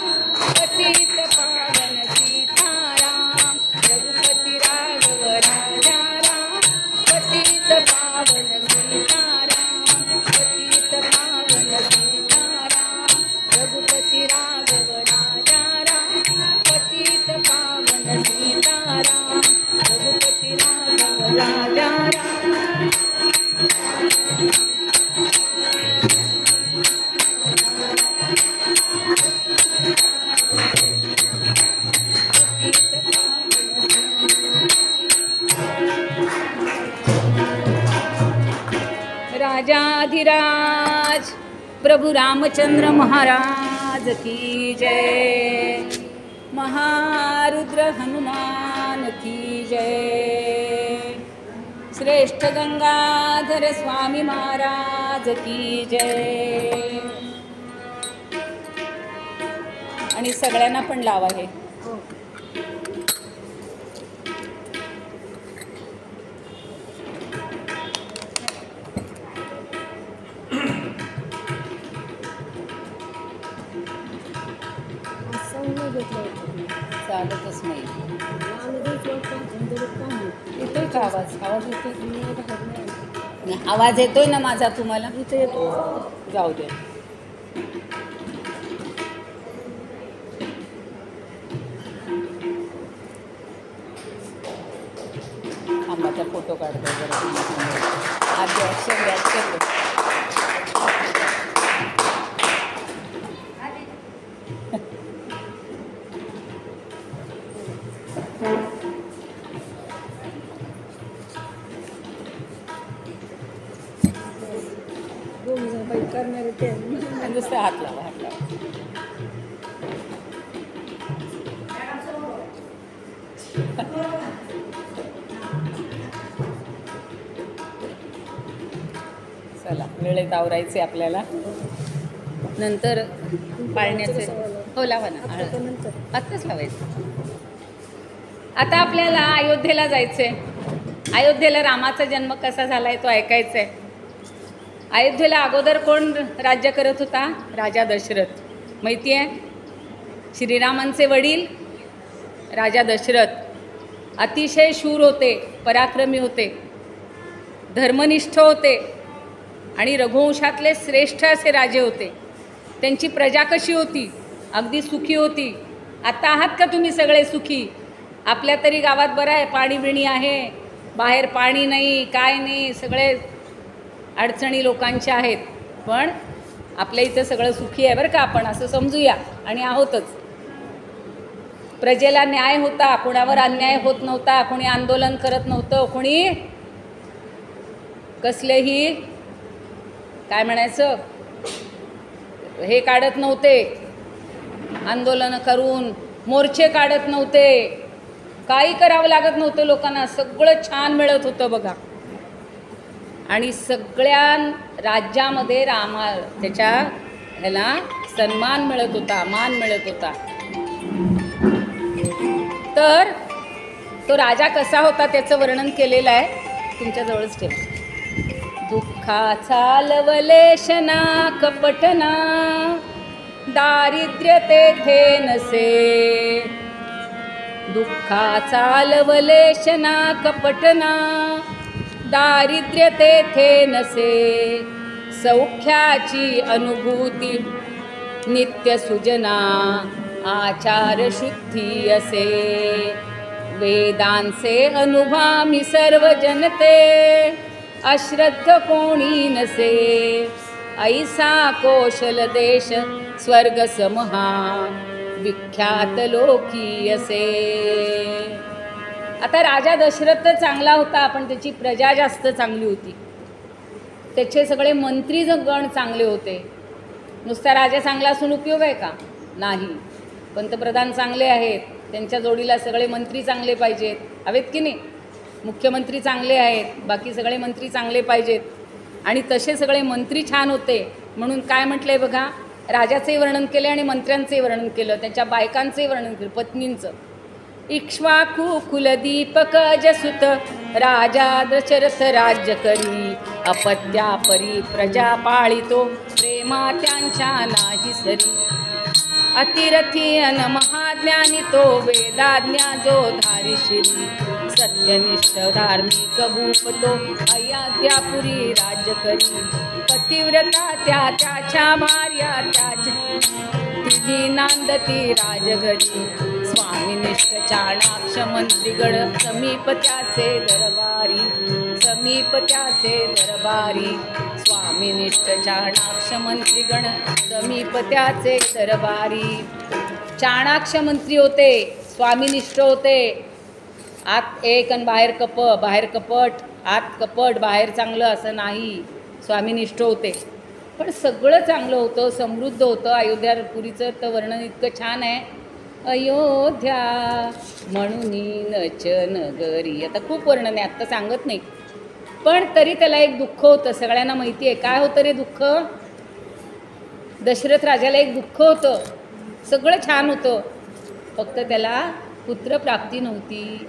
पतित पावन सीताराम रघुपती राघव राजा राम पतित पावन सीताराम पतित पावन सीताराम रघुपती राघव राजा राम पतित पावन सीताराम रघुपती राघव राजा राम राजाधिराज प्रभु रामचंद्र महाराज की जय महारुद्र हनुमान की जय श्रेष्ठ गंगाधर स्वामी महाराज की जय आणि सगळ्यांना पण लावा हे चालतच नाही येतोय का आवाज आवाज येतोय आवाज येतोय ना माझा तुम्हाला जाऊ दे आंबाचा फोटो काढतो आधी ॲक्शन नुसतं हात लावा हात लावा चला वेळेत आवरायचे आपल्याला नंतर पाळण्याचे हो लावा ना आत्ताच लावायचं आता आपल्याला अयोध्येला जायचंय अयोध्येला रामाचा जन्म कसा झालाय तो ऐकायचा आहे अयोध्येला अगोदर कोण राज्य करत होता राजा दशरथ माहिती आहे? श्रीरामांचे वडील राजा दशरथ अतिशय शूर होते, पराक्रमी होते, धर्मनिष्ठ होते आणि रघुवंशातले श्रेष्ठ असे राजे होते. त्यांची प्रजा कशी होती? अगदी सुखी होती. आता आहात का तुम्ही सगळे सुखी? आपल्या तरी गावात बरं आहे, पाणी बिणी आहे, बाहेर पाणी नाही, काय नाही, सगळे अडचणी लोकांच्या आहेत. पण आपल्या इथं सगळं सुखी आहे बरं का, आपण असं समजूया. आणि आहोतच. प्रजेला न्याय होता, कोणावर अन्याय होत नव्हता, कोणी आंदोलन करत नव्हतं, कोणी कसलेही काय म्हणायचं हे काढत नव्हते, आंदोलन करून मोर्चे काढत नव्हते, काही करावं लागत नव्हतं लोकांना. सगळं छान मिळत होतं बघा. आणि सगळ्या राज्यामध्ये त्याच्या ह्याला सन्मान मिळत होता, मान मिळत होता. तर तो राजा कसा होता त्याचं वर्णन केलेलं आहे, तुमच्याजवळच ठेवा. दुःखाचा लवलेशना कपटना दारिद्र्य तेथे नसे. दुःखाचा लवलेशना कपटना दारिद्र्य तेथे नसे. सौख्याची अनुभूती नित्य सुजना आचार शुद्धी असे. वेदांचे अनुभवामी सर्व जनते अश्रद्ध कोणी नसे. ऐसा कौशल देश स्वर्ग समहा विख्यात लोकी असे. आता राजा दशरथ तर चांगला होता, पण त्याची प्रजा जास्त चांगली होती. त्याचे सगळे मंत्री गण चांगले होते. नुसता राजा चांगला असून उपयोग आहे का? नाही. पंतप्रधान चांगले आहेत, त्यांच्या जोडीला सगळे मंत्री चांगले पाहिजेत, हवेत की नाही? मुख्यमंत्री चांगले आहेत, बाकी सगळे मंत्री चांगले पाहिजेत. आणि तसे सगळे मंत्री छान होते म्हणून काय म्हटलंय बघा, राजाचंही वर्णन केलं आणि मंत्र्यांचंही वर्णन केलं, त्यांच्या बायकांचंही वर्णन केलं, पत्नींचं. इक्ष्वाकु कुलदीपक जसुत राजा दशरथ राज्य करी. अपत्या परी प्रजा पाळितो प्रेमा त्यांच्या नाही सरी. अतिरथी अन महाज्ञानी तो वेदाज्ञा जो धारिशिरी. सत्यनिष्ठ धार्मिक भूप तो अयोध्यापुरी राज्य करी. पतिव्रता त्याच्या भार्या त्याची तिघी नांदती राजघरी. स्वामिनिष्ठ चाणाक्ष मंत्रीगण समीप त्याचे दरबारी. समीप त्याचे दरबारी. स्वामिनिष्ठ चाणाक्ष मंत्रीगण समीप त्याचे दरबारी. चाणाक्ष मंत्री होते, स्वामिनिष्ठ होते. आत एक आणि बाहेर कपट, आत कपट बाहेर चांगलं असं नाही. स्वामिनिष्ठ होते, पण सगळं चांगलं होतं, समृद्ध होतं. अयोध्यापुरीचं तर वर्णन इतकं छान आहे. अयोध्या म्हणून नच नगरी. आता खूप वर्णन आहे, आत्ता सांगत नाही, पण तरी त्याला एक दुःख होतं. सगळ्यांना माहिती आहे काय होतं रे दुःख. दशरथ राजाला एक दुःख होतं. सगळं छान होतं, फक्त त्याला पुत्रप्राप्ती नव्हती.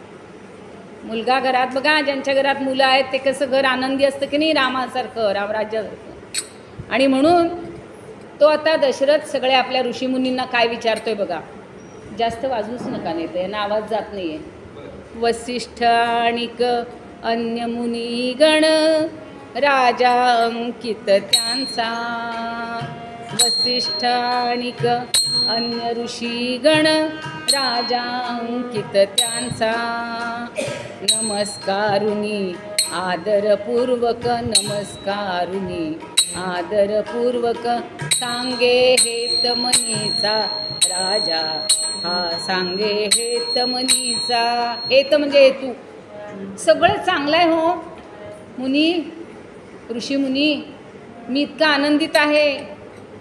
मुलगा घरात बघा, ज्यांच्या घरात मुलं आहेत ते कसं घर आनंदी असतं की नाही, रामासारखं, रामराज्यासारखं. आणि म्हणून तो आता दशरथ सगळ्या आपल्या ऋषीमुनींना काय विचारतोय बघा. जास्त वाजूच नका, नाही तर यांना आवाज जात नाही आहे. वसिष्ठ आणिक अन्य मुनिगण राजा अंकित त्यांचा. वसिष्ठ आणिक अन्य ऋषीगण राजा अंकित त्यांचा. नमस्कारुनी आदरपूर्वक, नमस्कारुनी आदरपूर्वक सांगे हेत मनीचा राजा. हा सांगे हेत मनीचा. हेत म्हणजे हेतू. सगळं चांगलं आहे हो मुनी, ऋषी मुनी, मी इतका आनंदित आहे,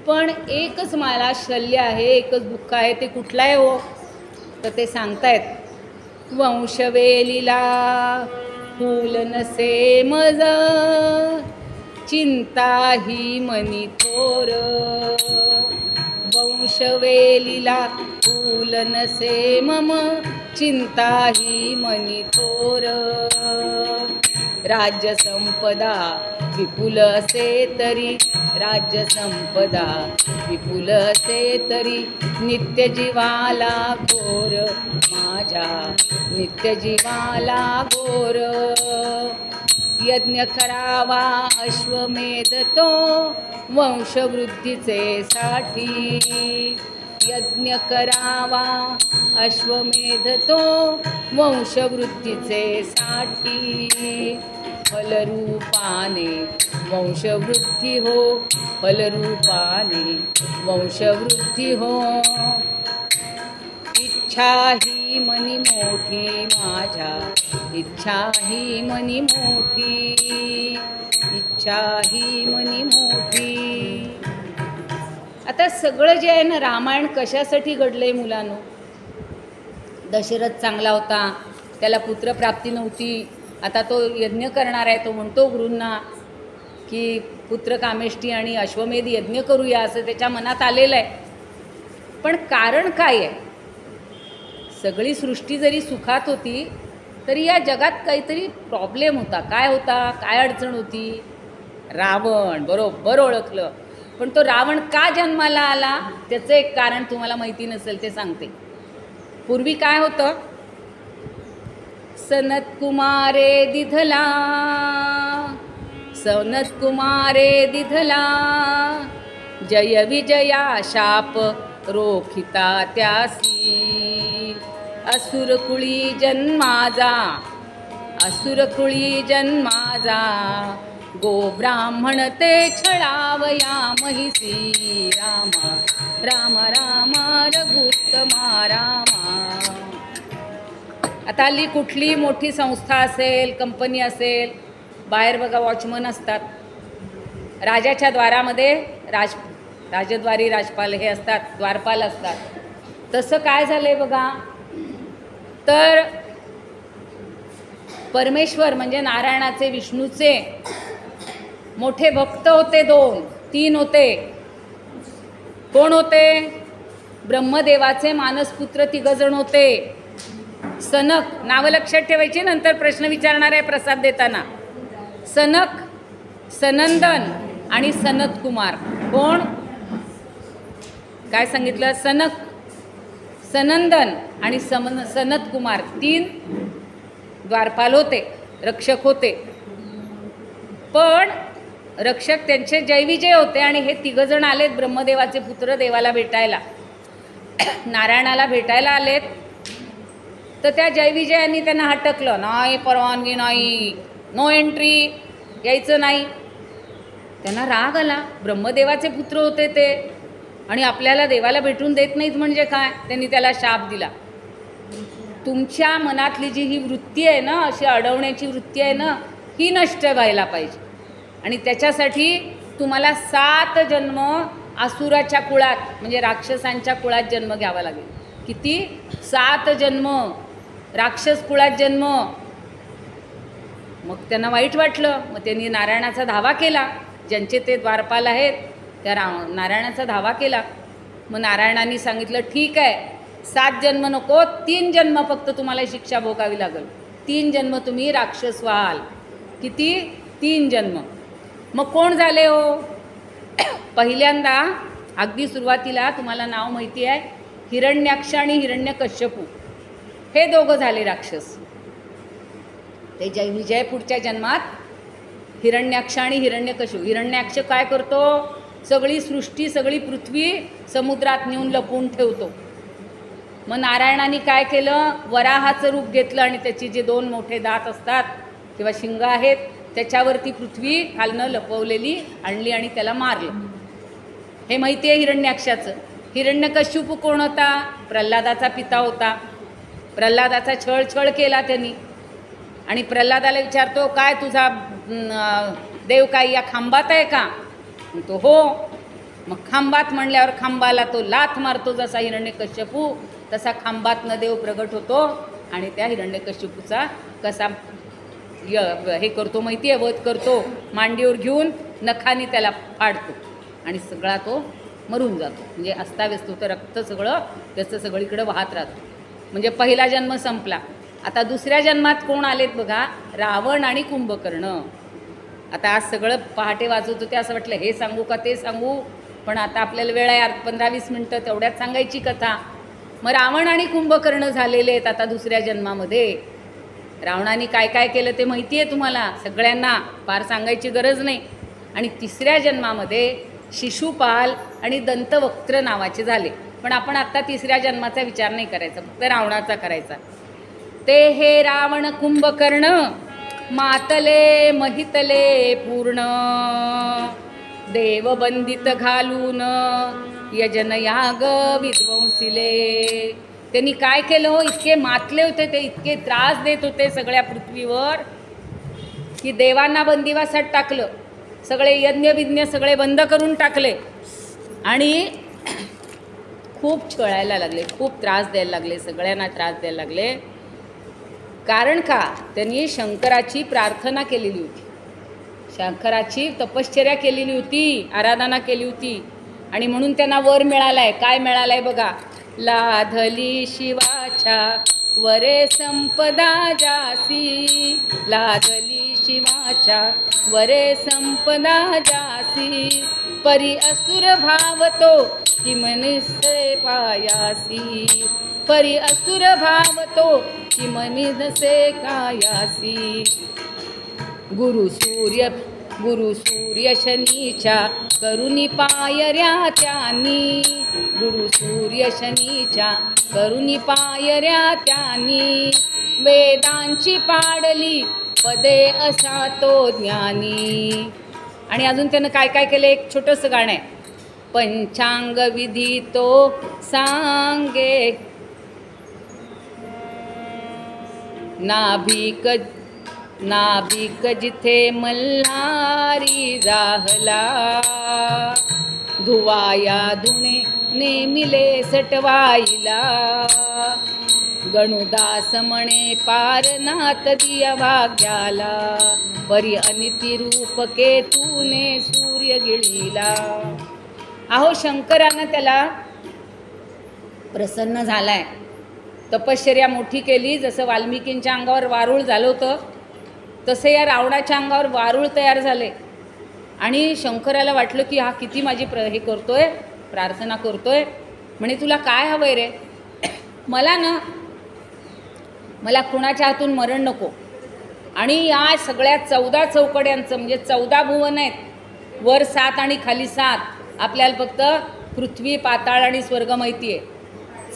पण एकच मला शल्य आहे, एकच दुःख आहे. ते कुठलं आहे हो? तर ते सांगतायत. वंशवेलीला फूल नसे मज, चिंता ही मनी थोर. वंशवेलीला फूल नसे मम, चिंता ही मनी थोर. राज्य संपदा विपुल असे तरी, राज्य संपदा विपुल असे तरी, नित्य जीवाला घोर माझ्या, नित्य जीवाला घोर. यज्ञ करावा अश्वमेध तो, वंशवृद्धीचे साठी. यज्ञ करावा अश्वमेध तो, वंशवृद्धीचे साठी. फलरूपाने वंशवृद्धी हो, फलरूपाने वंशवृद्धी हो. इच्छा ही मनी मोठी माझ्या, इच्छा ही मनी मोठी, इच्छा ही मनी मोठी. आता सगळं जे आहे ना, रामायण कशासाठी घडलंय मुलांनो? दशरथ चांगला होता, त्याला पुत्रप्राप्ती नव्हती. आता तो यज्ञ करणार आहे. तो म्हणतो गुरूंना की पुत्र कामेष्टी आणि अश्वमेध यज्ञ करूया, असं त्याच्या मनात आलेलं आहे. पण कारण काय आहे? सगळी सृष्टी जरी सुखात होती तरी या जगात काहीतरी प्रॉब्लेम होता. काय होता? काय अडचण होती? रावण. बरोबर ओळखलं. पण तो रावण का जन्माला आला त्याचं एक कारण तुम्हाला माहिती नसेल ते सांगते. पूर्वी काय होतं? सनत कुमारे दिधला, सनत कुमारे दिधला, जय विजया शाप रोखिता त्यासी. असुरकुळी जन्माजा, असुरकुळी जन्माजा, गो ब्राह्मण ते छळावया महिसी. रामा राम राम रघुत्तमा रामा. आता हल्ली कुठली मोठी संस्था असेल, कंपनी असेल, बाहेर बघा वॉचमन असतात. राजाच्या द्वारामध्ये राजद्वारी राजपाल हे असतात, द्वारपाल असतात. तसं काय झालंय बघा, तर परमेश्वर म्हणजे नारायणाचे, विष्णूचे मोठे भक्त होते. 2 3 होते. कोण होते? ब्रह्मदेवाचे मानसपुत्र 3 जण होते. सनक, नावं लक्षात ठेवायची, नंतर प्रश्न विचारणार आहे प्रसाद देताना. सनक, सनंदन आणि सनत कुमार. कोण? काय सांगितलं? सनक, सनंदन आणि सनत कुमार 3 द्वारपाल होते, रक्षक होते. पण रक्षक त्यांचे जयविजय होते आणि हे 3 जण आलेत ब्रह्मदेवाचे पुत्र देवाला भेटायला, नारायणाला भेटायला आलेत. तर त्या जयविजयांनी त्यांना हटकलं. नाही, परवानगी नाही, नो एंट्री, यायचं नाही. त्यांना राग आला. ब्रह्मदेवाचे पुत्र होते ते आणि आपल्याला देवाला भेटून देत नाहीत म्हणजे काय? त्यांनी त्याला शाप दिला. तुमच्या मनातली जी ही वृत्ती आहे ना, अशी अडवण्याची वृत्ती आहे ना, ही नष्ट व्हायला पाहिजे. आणि त्याच्यासाठी तुम्हाला 7 जन्म असुराच्या कुळात म्हणजे राक्षसांच्या कुळात जन्म घ्यावा लागेल. किती? 7 जन्म राक्षस कुळात जन्म. मग त्यांना वाईट वाटलं. मग त्यांनी नारायणाचा धावा केला. ज्यांचे ते द्वारपाल आहेत त्या नारायणाचा धावा केला. मग नारायणाने सांगितलं ठीक आहे, 7 जन्म नको, 3 जन्म फक्त तुम्हाला शिक्षा भोगावी लागेल. 3 जन्म तुम्ही राक्षस व्हाल. किती? 3 जन्म. मग कोण झाले हो? पहिल्यांदा अगदी सुरुवातीला तुम्हाला नाव माहिती आहे, हिरण्याक्ष आणि हिरण्यकश्यपू हे 2 झाले राक्षस. ते जयविजय पुढच्या जन्मात हिरण्याक्ष आणि हिरण्यकश्यपू. हिरण्याक्ष काय करतो? सगळी सृष्टी, सगळी पृथ्वी समुद्रात नेऊन लपवून ठेवतो. मग नारायणाने काय केलं? वराहाचं रूप घेतलं आणि त्याची जे 2 मोठे दात असतात किंवा शिंग आहेत त्याच्यावरती पृथ्वी खालनं लपवलेली आणली आणि त्याला मारलं. हे माहिती आहे हिरण्याक्षाचं. हिरण्यकश्यपू कोण होता? प्रल्हादाचा पिता होता. प्रल्हादाचा छळ केला त्यांनी. आणि प्रल्हादाला विचारतो, काय तुझा देव काय या खांबात आहे का? तो हो. मग खांबात म्हणल्यावर खांबाला तो लाथ मारतो जसा हिरण्यकश्यपू, तसा खांबातनं देव प्रगट होतो आणि त्या हिरण्यकश्यपूचा कसा हे करतो माहिती आहे? वध करतो. मांडीवर घेऊन नखाने त्याला फाडतो आणि सगळा तो मरून जातो. म्हणजे अस्ताव्यस्त होतं, रक्त सगळं त्याचं सगळीकडं वाहत राहतं. म्हणजे पहिला जन्म संपला. आता दुसऱ्या जन्मात कोण आलेत बघा, रावण आणि कुंभकर्ण. आता आज सगळं पहाटे वाजवत होते, असं वाटलं हे सांगू का ते सांगू, पण आता आपल्याला वेळ आहे 15-20 मिनटं, तेवढ्यात सांगायची कथा. मग रावण आणि कुंभकर्ण झालेले आहेत आता दुसऱ्या जन्मामध्ये. रावणाने काय काय केलं ते माहिती आहे तुम्हाला सगळ्यांना, फार सांगायची गरज नाही. आणि तिसऱ्या जन्मामध्ये शिशुपाल आणि दंतवक्त्र नावाचे झाले. पण आपण आत्ता तिसऱ्या जन्माचा विचार नाही करायचा, फक्त रावणाचा करायचा. ते हे रावण कुंभकर्ण मातले महितले पूर्ण, देवबंदित घालून यजन याग विध्वंसिले. त्यांनी काय केलं हो, इतके मातले होते ते, इतके त्रास देत होते सगळ्या पृथ्वीवर की देवांना बंदिवासात टाकलं, सगळे यज्ञ विज्ञ सगळे बंद करून टाकले आणि खूप छळायला लागले, खूप त्रास द्यायला लागले, सगळ्यांना त्रास द्यायला लागले. कारण का, त्यांनी शंकराची प्रार्थना केलेली होती, शंकराची तपश्चर्या केलेली होती, आराधना केली होती आणि म्हणून त्यांना वर मिळालाय. काय मिळालाय बघा, लाधली शिवाच्या वरे संपदा जासी, लाधली शिवाच्या वरे संपदा जासी, परी असुर भावतो कि मनुष्य पायासी, परी असुर भावतो कि मनुष्य कायासी. गुरु सूर्य शनीच्या करुणी पायऱ्या त्यांनी, गुरु सूर्य शनीच्या करुणी पायऱ्या त्यांनी, वेदांची पाडली पदे असा तो ज्ञानी. आणि अजून त्यानं काय काय केलं, एक छोटंसं गाणं आहे, पंचांग विधी तो सांगे, नाभिक जिथे मल्हारी राहला, धुवाया धुणे नेमिले सटवाईला, गणुदास म्हणे पारनाथ दिया भाग्याला, परी अनिती रूप केतूने सूर्य गिळीला. अहो शंकरानं त्याला प्रसन्न झालाय, तपश्चर्या मोठी केली. जसं वाल्मिकींच्या अंगावर वारूळ झालं होतं तसे या रावणाच्या अंगावर वारूळ तयार झाले आणि शंकराला वाटलं की हा किती माझी हे करतोय, प्रार्थना करतोय. म्हणे तुला काय हवंय रे, मला कुणाच्या हातून मरण नको. आणि या सगळ्या 14 चौकड्यांचं म्हणजे 14 भुवन आहेत, वर 7 आणि खाली 7, आपल्याला फक्त पृथ्वी पाताळ आणि स्वर्ग माहिती आहे.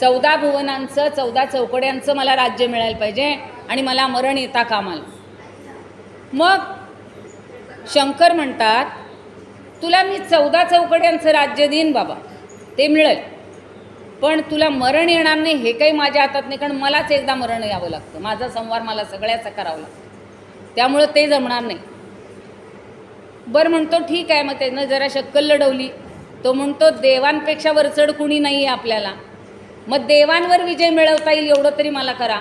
14 भुवनांचं 14 चौकड्यांचं मला राज्य मिळायला पाहिजे आणि मला मरण येता कामाला. मग शंकर म्हणतात तुला मी 14 चौकड्यांचं राज्य देईन बाबा, ते मिळेल, पण तुला मरण येणार नाही हे काही माझ्या हातात नाही, कारण मलाच एकदा मरण यावं लागतं, माझा संवार मला सगळ्याचा करावा लागतो, त्यामुळं ते जमणार नाही. बरं म्हणतो ठीक आहे. मग त्यानं जरा शक्कल लढवली. तो म्हणतो देवांपेक्षा वरचढ कुणी नाही आहे आपल्याला, मग देवांवर विजय मिळवता येईल एवढं तरी मला करा.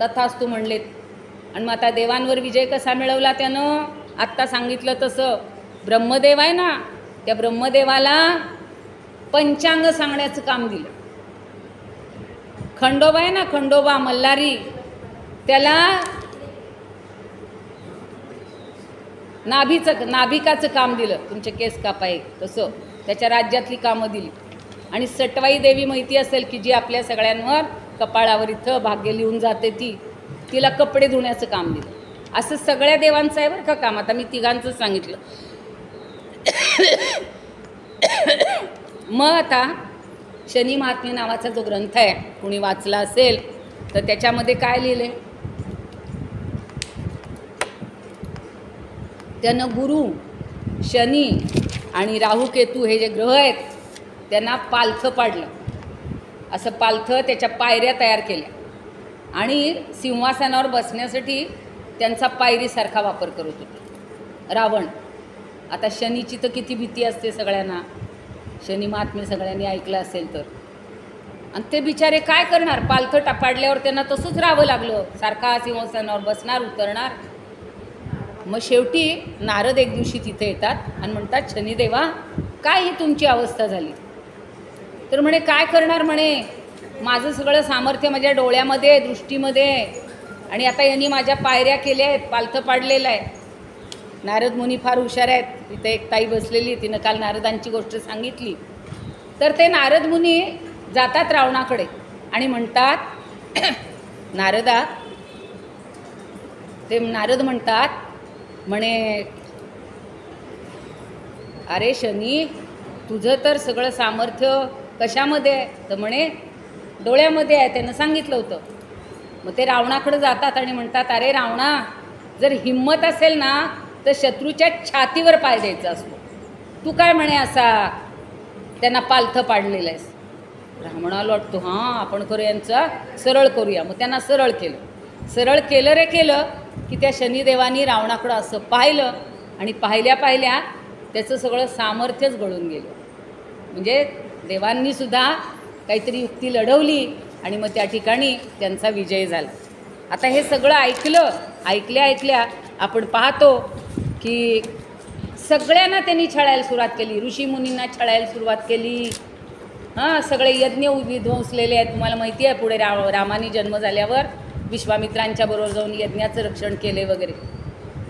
तथास्तु म्हणलेत. आणि मग आता देवांवर विजय कसा मिळवला त्यानं, आत्ता सांगितलं तसं. ब्रह्मदेव आहे ना, त्या ब्रह्मदेवाला पंचांग सांगण्याचं काम दिलं. खंडोबा आहे ना, खंडोबा मल्हारी, त्याला नाभिकाचं काम दिलं, तुमचे केस कापाय तसं त्याच्या राज्यातली कामं दिली. आणि सटवाई देवी माहिती असेल की जी आपल्या सगळ्यांवर कपाळावर इथं भाग्य लिहून जाते, तिला कपडे धुण्याचं काम दिलं. असं सगळ्या देवांचं आहे बरं का काम. आता मी तिघांचं सांगितलं. मग आता शनी महात्म्य नावाचा जो ग्रंथ आहे, कुणी वाचला असेल तर त्याच्यामध्ये काय लिहिले, त्यानं गुरु, शनी आणि राहू केतू हे जे ग्रह आहेत त्यांना पालथं पाडलं. असं पालथं त्याच्या पायऱ्या तयार केल्या आणि सिंहासनावर बसण्यासाठी त्यांचा पायरीसारखा वापर करत होते रावण. आता शनीची तर किती भीती असते सगळ्यांना, शनी महात्म्य सगळ्यांनी ऐकलं असेल तर. आणि ते बिचारे काय करणार, पालथं पाडल्यावर त्यांना तसंच राहावं लागलं, सारखा सिंहासनावर बसणार उतरणार. मग शेवटी नारद एक दिवशी तिथे येतात आणि म्हणतात शनिदेवा काय ही तुमची अवस्था झाली. तर म्हणे काय करणार, म्हणे माझं सगळं सामर्थ्य माझ्या डोळ्यामध्ये, दृष्टीमध्ये, आणि आता यांनी माझ्या पायऱ्या केल्या आहेत, पालथं पाडलेलं आहे. नारद मुनी फार हुशार आहेत. तिथे एक ताई बसलेली, तिनं काल नारदांची गोष्ट सांगितली. तर ते नारद मुनी जातात रावणाकडे आणि म्हणतात नारदा, ते नारद म्हणतात म्हणे, अरे शनी, तुझं तर सगळं सामर्थ्य कशामध्ये आहे? तर म्हणे डोळ्यामध्ये आहे, त्यानं सांगितलं होतं. मग ते रावणाकडे जातात आणि म्हणतात, अरे रावणा, जर हिम्मत असेल ना तर शत्रूच्या छातीवर पाय द्यायचा असतो, तू काय म्हणे असा त्यांना पालथं पाडलेलं आहेस? रावणाला वाटतो, हां आपण करू यांचा सरळ करूया. मग त्यांना सरळ केलं. सरळ केलं रे केलं की त्या शनिदेवानी रावणाकडं असं पाहिलं आणि पाहिल्या पाहिल्या त्याचं सगळं सामर्थ्यच गळून गेलं. म्हणजे देवांनीसुद्धा काहीतरी युक्ती लढवली आणि मग त्या ठिकाणी त्यांचा विजय झाला. आता हे सगळं ऐकल्या आपण पाहतो की सगळ्यांना त्यांनी छळायला सुरुवात केली. ऋषीमुनींना छळायला सुरुवात केली. हां, सगळे यज्ञ विध्वंसलेले आहेत. तुम्हाला माहिती आहे, पुढे रामानी जन्म झाल्यावर विश्वामित्रांच्या बरोबर जाऊन यज्ञाचं रक्षण केले वगैरे.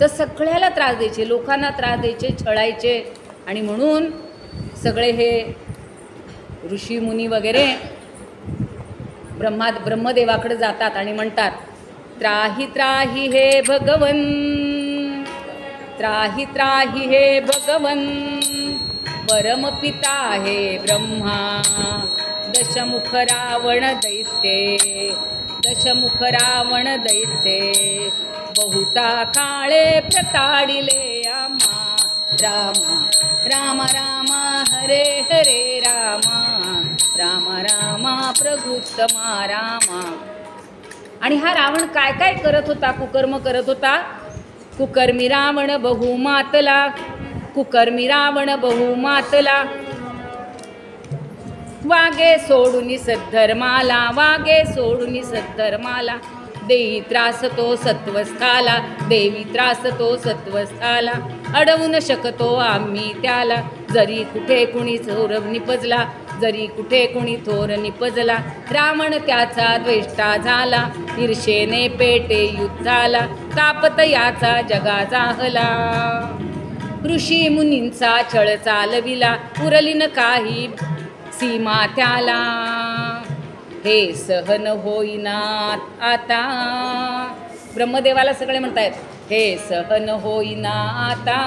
तर सगळ्याला त्रास द्यायचे, लोकांना त्रास द्यायचे, छळायचे. आणि म्हणून सगळे हे ऋषीमुनी वगैरे ब्रह्मदेवाकडे जातात आणि म्हणतात, त्राही त्राही हे भगवन, त्राही त्राही हे भगवन, परमपिता हे ब्रह्मा, दशमुख रावण दैत्ये, दशमुख रावण दैत्ये, बहुता काळे प्रताडिले आम्हा. रामा राम राम हरे हरे रामा, राम रामा प्रभुत्तमा रामा. आणि हा रावण काय काय करत होता, कुकर्म करत होता. कुकर्मी रावण बहुमातला, कुकर्मी रावण बहुमातला, वागे सोडून सद्धर्माला, वागे सोडून सद्धर्माला, देई त्रास तो सत्वस्थाला, देवी त्रास तो सत्वस्थाला, अडवू न शकतो आम्ही त्याला, जरी कुठे कुणी थोर निपजला, जरी कुठे कुणी थोर निपजला, रावण त्याचा द्वेष्टा झाला, ईर्षेने पेटे युद्धाला, तापत याचा जगा जाहला. ऋषी मुनींचा छळ चालविला, उरलीन काही सीमा त्याला, हे सहन होईनात आता. ब्रह्मदेवाला सगळे म्हणतायत, हे सहन होईना आता.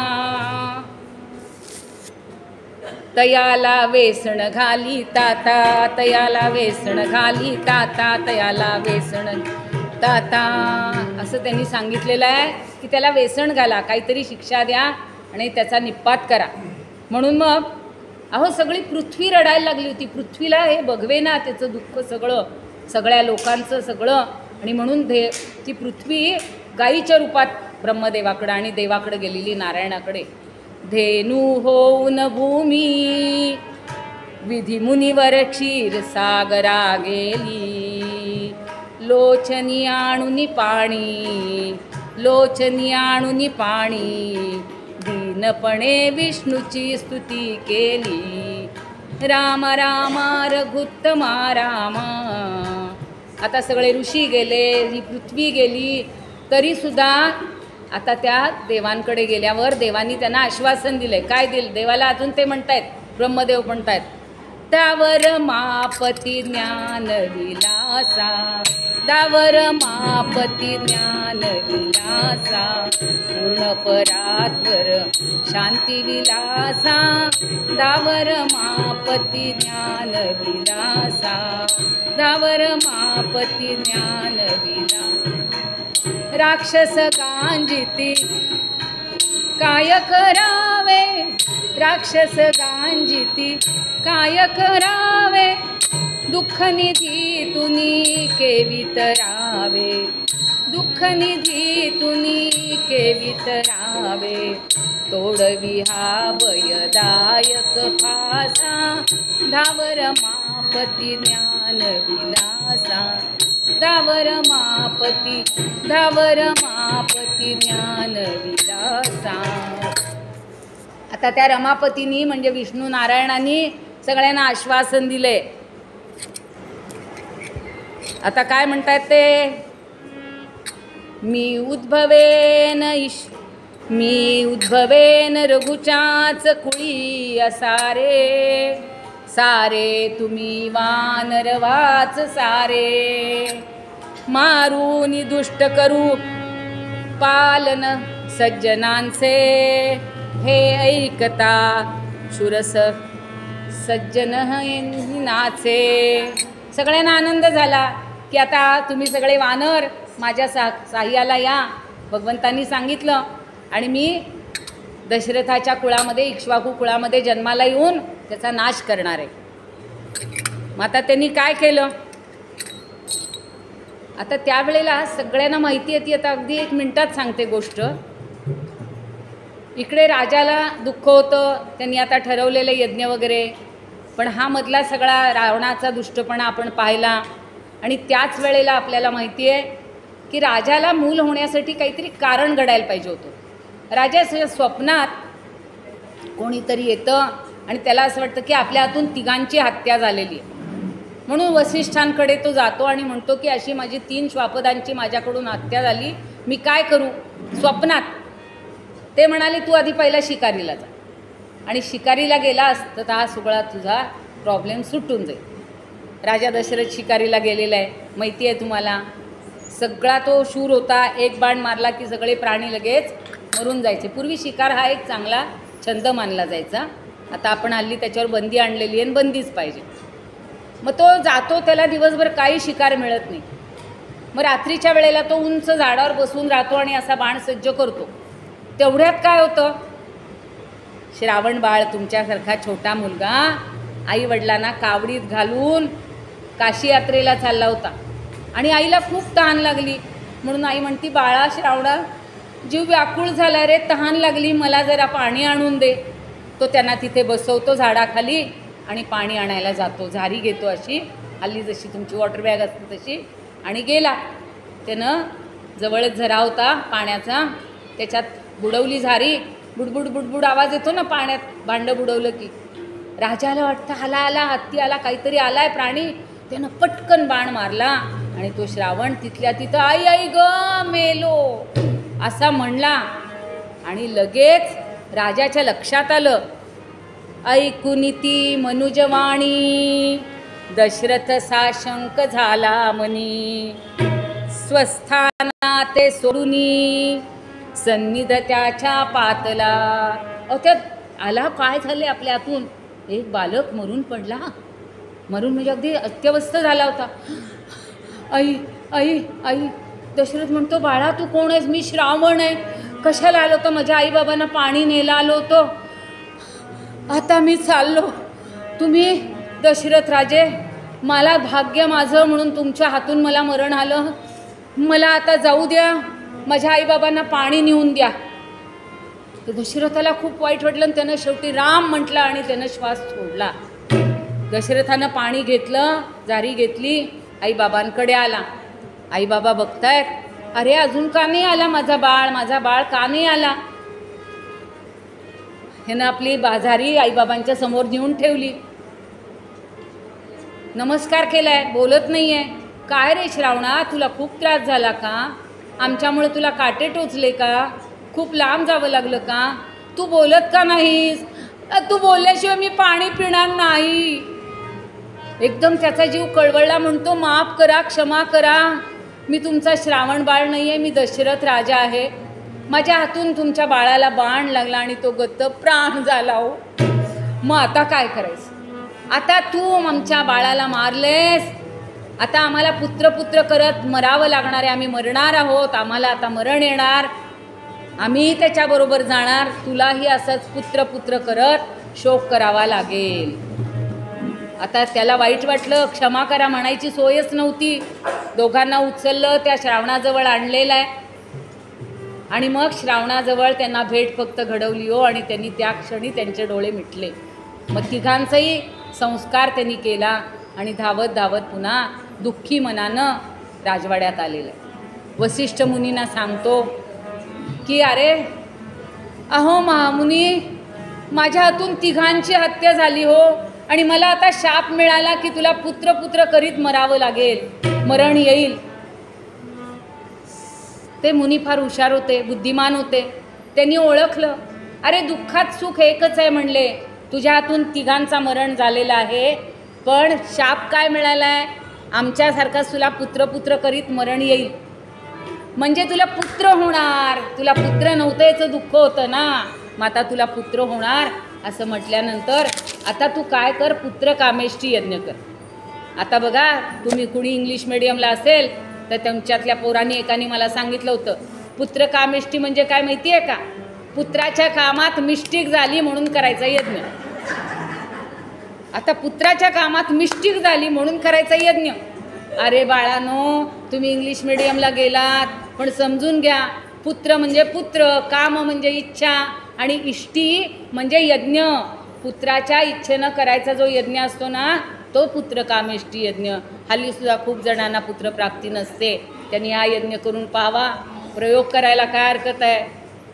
तयाला वेसण घाली ताता, तयाला वेसण घाली ताता, तयाला वेसण ताता. असं त्यांनी सांगितलेलं आहे की त्याला वेसण घाला, काहीतरी शिक्षा द्या आणि त्याचा निपात करा. म्हणून मग अहो सगळी पृथ्वी रडायला लागली होती. पृथ्वीला हे बघवे ना त्याचं दुःख सगळं, सगळ्या लोकांचं सगळं. आणि म्हणून ती पृथ्वी गाईच्या रूपात ब्रह्मदेवाकडं आणि देवाकडे गेलेली, नारायणाकडे. धेनू होऊन भूमी, विधी मुनिवर क्षीर सागरा गेली, लोचनी आणूनी पाणी, लोचनी आणूनी पाणी, दीनपणे विष्णूची स्तुती केली, राम राम रघुत्तमा राम. आता सगळे ऋषी गेले, ही पृथ्वी गेली, तरीसुद्धा आता त्या देवांकडे गेल्यावर देवांनी त्यांना आश्वासन दिलं. काय दिलं देवाला? अजून ते म्हणतायत, ब्रह्मदेव म्हणतायत, त्यावर मापती ज्ञान विलासा, त्यावर मापती ज्ञान विलासा, पूर्ण परात्पर शांती विलासा, दावर मापती ज्ञान विलासा, दावर मापती ज्ञान विलासा. राक्षस गांजिती काय करावे, राक्षस गांजिती काय करावे, दुःख निधी तुनी केवितरावे, दुःख निधी तुनी केवितरावे, तोडवी हा भयदायक फासा, धावर मापती ज्ञान विलासा, धावर मापती, धावर मापती ज्ञान विलासा. आता त्या रमापतींनी म्हणजे विष्णू नारायणांनी सगळ्यांना आश्वासन दिले. आता काय म्हणतात ते, मी उद्भवेन रघुचाच कुळी असारे, सारे तुम्ही वानरवाच सारे, मारून दुष्ट करू पालन सज्जनांचे, हे ऐकता शुरस सज्जन नाचे. सगळ्यांना आनंद झाला की आता तुम्ही सगळे वानर माझ्या साह्याला या, भगवंतांनी सांगितलं. आणि मी दशरथाच्या कुळामध्ये, इक्ष्वाकू कुळामध्ये जन्माला येऊन त्याचा नाश करणार आहे. मग आता त्यांनी काय केलं? आता त्यावेळेला सगळ्यांना माहिती आहे ती, आता अगदी 1 मिनिटात सांगते गोष्ट. इकडे राजाला दुःख होतं, त्यांनी आता ठरवलेलं यज्ञ वगैरे, पण हा मधला सगळा रावणाचा दुष्टपणा आपण पाहिला. आणि त्याच वेळेला आपल्याला माहिती आहे की राजाला मूल होण्यासाठी काहीतरी कारण घडायला पाहिजे होतं. राजाच्या स्वप्नात कोणीतरी येतं आणि त्याला असं वाटतं की आपल्या हातून तिघांची हत्या झालेली आहे. म्हणून वसिष्ठांकडे तो जातो आणि म्हणतो की अशी माझी 3 श्वापदांची माझ्याकडून हत्या झाली, मी काय करू? स्वप्नात ते म्हणाले तू आधी पहिला शिकारीला जा, आणि शिकारीला गेलास तर हा सगळा तुझा प्रॉब्लेम सुटून जाईल. राजा दशरथ शिकारीला गेलेला आहे, माहिती आहे तुम्हाला. सगळा तो शूर होता, एक बाण मारला की सगळे प्राणी लगेच मरून जायचे. पूर्वी शिकार हा एक चांगला छंद मानला जायचा. आता आपण हल्ली त्याच्यावर बंदी आणलेली आहे, बंदीच पाहिजे. मग तो जातो, त्याला दिवसभर काही शिकार मिळत नाही. मग रात्रीच्या वेळेला तो उंच झाडावर बसून राहतो आणि असा बाण सज्ज करतो. तेवढ्यात काय होतं, श्रावण बाळ तुमच्यासारखा छोटा मुलगा आईवडिलांना कावडीत घालून काशी यात्रेला चालला होता. आणि आईला खूप तहान लागली, म्हणून आई म्हणती बाळा श्रावणा, जीव व्याकुळ झाला रे, तहान लागली, मला जरा पाणी आणून दे. तो त्यांना तिथे बसवतो झाडाखाली आणि पाणी आणायला जातो. झारी घेतो अशी, हल्ली जशी तुमची वॉटर बॅग असते तशी, आणि गेला. त्यानं जवळच झरा होता पाण्याचा, त्याच्यात बुडवली झारी. बुडबुड बुडबुड आवाज येतो ना पाण्यात भांडं बुडवलं की. राजाला वाटतं आला आला, हत्ती आला, काहीतरी आलाय प्राणी. त्यानं पटकन बाण मारला आणि तो श्रावण तिथल्या तिथं आई आई ग मेलो असा म्हणला. आणि लगेच राजाच्या लक्षात आलं, ऐकून ती मनुजवाणी, दशरथ साशंक झाला मनी, स्वस्थाना ते सोडूनी, सन्निध त्याच्या पातला. त्यात आला, काय झाले आपल्या हातून? एक बालक मरून पडला. मरून म्हणजे अगदी अत्यवस्थ झाला होता. आई आई आई. दशरथ म्हणतो बाळा तू कोण आहेस? मी श्रावण आहे. कशाला आलो होतो? माझ्या आईबाबांना पाणी न्यायला आलो होतो. आता मी चाललो. तुम्ही दशरथ राजे, मला भाग्य माझं म्हणून तुमच्या हातून मला मरण आलं. मला आता जाऊ द्या, माझ्या आईबाबांना पाणी नेऊन द्या. तर दशरथाला खूप वाईट वाटलं आणि त्यानं शेवटी राम म्हटलं आणि त्यानं श्वास सोडला. दशरथानं पाणी घेतलं, जारी घेतली, आईबाबांकडे आला. आईबाबा बघतायत, अरे अजून का नाही आला माझा बाळ, माझा बाळ का नाही आला? ह्यानं आपली बाजारी आईबाबांच्या समोर नेऊन ठेवली. नमस्कार केलाय, बोलत नाही आहे. काय रे श्रावणा, तुला खूप त्रास झाला का? आमच्यामुळे तुला काटे टोचले का? खूप लांब जावं लागलं का? तू बोलत का नाहीस? तू बोलल्याशिवाय मी पाणी पिणार नाही. एकदम त्याचा जीव कळवळला. म्हणतो माफ करा, क्षमा करा, मी तुमचा श्रावण बाळ नाही आहे, मी दशरथ राजा आहे. माझ्या हातून तुमच्या बाळाला बाण लागला आणि तो गत्त प्राण झाला हो. मग आता काय करायचं? आता तू आमच्या बाळाला मारलेस, आता आम्हाला पुत्र करत मरावं लागणार आहे. आम्ही मरणार आहोत, आम्हाला आता मरण येणार, आम्ही त्याच्याबरोबर जाणार. तुलाही असंच पुत्र करत शोक करावा लागेल. आता त्याला वाईट वाटलं, क्षमा करा म्हणायची सोयच नव्हती. दोघांना उचललं, त्या श्रावणाजवळ आणलेलं आहे आणि मग श्रावणाजवळ त्यांना भेट फक्त घडवली हो. आणि त्यांनी त्या क्षणी त्यांचे डोळे मिटले. मग तिघांचाही संस्कार त्यांनी केला आणि धावत धावत पुन्हा दुःखी मनानं राजवाड्यात आलेलं आहे. वसिष्ठ मुनींना सांगतो की अरे अहो महामुनी, माझ्या हातून तिघांची हत्या झाली हो, आणि मला आता शाप मिळाला की तुला पुत्र करीत मरावं लागेल, मरण येईल. ते मुनी फार हुशार होते, बुद्धिमान होते. त्यांनी ओळखलं, अरे दुःखात सुख एकच आहे म्हणले. तुझ्या हातून तिघांचा मरण झालेला आहे, पण शाप काय मिळाला आहे, आमच्यासारखाच तुला पुत्र करीत मरण येईल. म्हणजे तुला पुत्र होणार. तुला पुत्र नव्हतं याचं दुःख होतं ना, मग आता तुला पुत्र होणार असं म्हटल्यानंतर आता तू काय कर, पुत्र कामेष्टी यज्ञ कर. आता बघा, तुम्ही कुणी इंग्लिश मिडियमला असेल तर तुमच्यातल्या पोरांनी एकाने मला सांगितलं होतं, पुत्र कामेष्टी म्हणजे काय माहिती आहे का, पुत्राच्या कामात मिस्टेक झाली म्हणून करायचा यज्ञ. आता पुत्राच्या कामात मिस्टेक झाली म्हणून करायचा यज्ञ. अरे बाळानो, तुम्ही इंग्लिश मिडियमला गेलात, पण समजून घ्या, पुत्र म्हणजे पुत्र, काम म्हणजे इच्छा, आणि इष्टी म्हणजे यज्ञ. पुत्राच्या इच्छेनं करायचा जो यज्ञ असतो ना, तो पुत्र कामेष्टी यज्ञ. हल्लीसुद्धा खूप जणांना पुत्रप्राप्ती नसते, त्यांनी हा यज्ञ करून पाहावा. प्रयोग करायला काय हरकत आहे.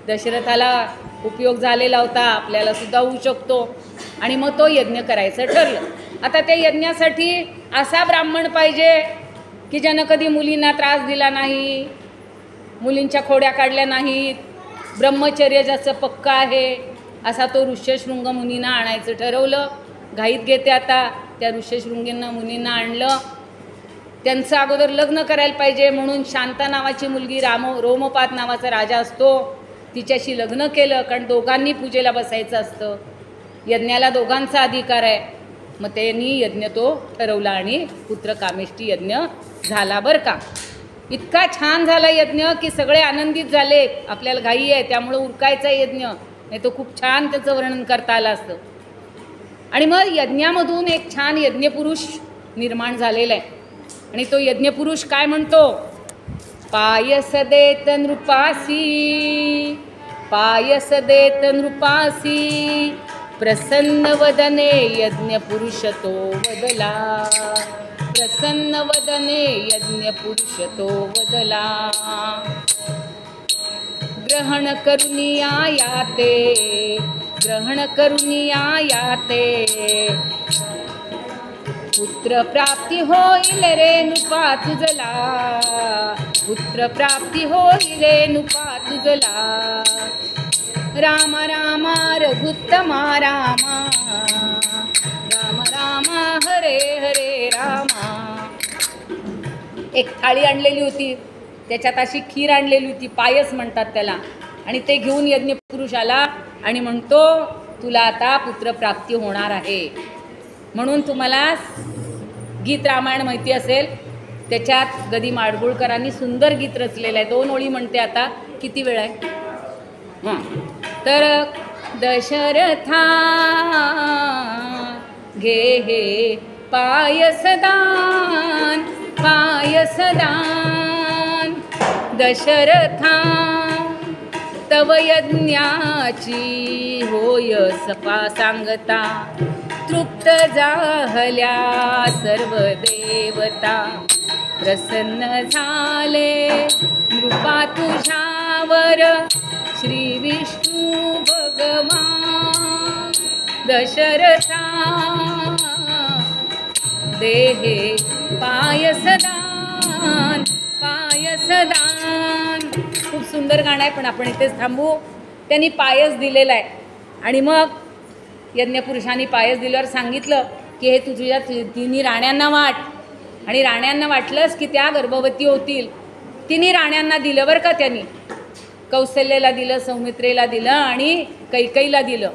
दशरथाला उपयोग झालेला होता, आपल्याला सुद्धा होऊ शकतो. आणि मग तो यज्ञ करायचं ठरलं. आता त्या यज्ञासाठी असा ब्राह्मण पाहिजे की ज्यानं कधी मुलींना त्रास दिला नाही, मुलींच्या खोड्या काढल्या नाहीत, ब्रह्मचर्य ज्याचं पक्का आहे, असा तो ऋष्यशृंग मुनींना आणायचं ठरवलं. घाईत घेते आता, त्या ऋष्यशृंगींना मुनींना आणलं. त्यांचं अगोदर लग्न करायला पाहिजे म्हणून शांता नावाची मुलगी, रोमपाद नावाचा राजा असतो, तिच्याशी लग्न केलं. कारण दोघांनी पूजेला बसायचं असतं, यज्ञाला दोघांचा अधिकार आहे. मग त्यांनी यज्ञ तो ठरवला आणि पुत्र कामेष्टी यज्ञ झाला बरं का. इतका छान झाला यज्ञ की सगळे आनंदित झाले. आपल्याला घाई आहे त्यामुळं उरकायचा यज्ञ, नाही तो खूप छान त्याचं वर्णन करता आलं असतं. आणि मग यज्ञामधून एक छान यज्ञपुरुष निर्माण झालेला आहे. आणि तो यज्ञपुरुष काय म्हणतो, पायस देत नृपासी, पायस देत नृपासी, प्रसन्न वदने यज्ञ पुरुष तो वदला, प्रसन्न वदने यज्ञ पुरुष तो वदला. ग्रहण करुनिया याते, ग्रहण करुनिया याते, पुत्र प्राप्ती होईल रे नृपा तुझला, पुत्र प्राप्ती होईल रे नृपा तुझला. राम राम रघुत्तमा रामा, राम राम हरे हरे रामा. एक थाळी आणलेली होती, त्याच्यात अशी खीर आणलेली होती, पायस म्हणतात त्याला. आणि ते घेऊन यज्ञपुरुष आला आणि म्हणतो, तुला आता पुत्रप्राप्ती होणार आहे. म्हणून तुम्हाला गीत रामायण माहिती असेल, त्याच्यात गदी माडगुळकरांनी सुंदर गीत रचलेलं आहे. 2 ओळी म्हणते आता, किती वेळ आहे. हां, तर दशरथा घे हे पायसदान, पायसदान. दशरथा तव यज्ञाची होय सपा सांगता, तृप्त झाल्या सर्व देवता. प्रसन्न झाले नृपा तुझ्यावर श्री विष्णू भगवान. दशरथा देहे पायसदान, पायसदान. खूप सुंदर गाणं आहे, पण आपण इथेच थांबू. त्यांनी पायस दिलेला आहे. आणि मग यज्ञपुरुषांनी पायस दिल्यावर सांगितलं की हे तुझ्या तिन्ही राण्यांना वाट. आणि राण्यांना वाटलंच की त्या गर्भवती होतील. तिन्ही राण्यांना दिलं बरं का. त्यांनी कौशल्याला दिलं, सौमित्रेला दिलं आणि कैकेयीला दिलं.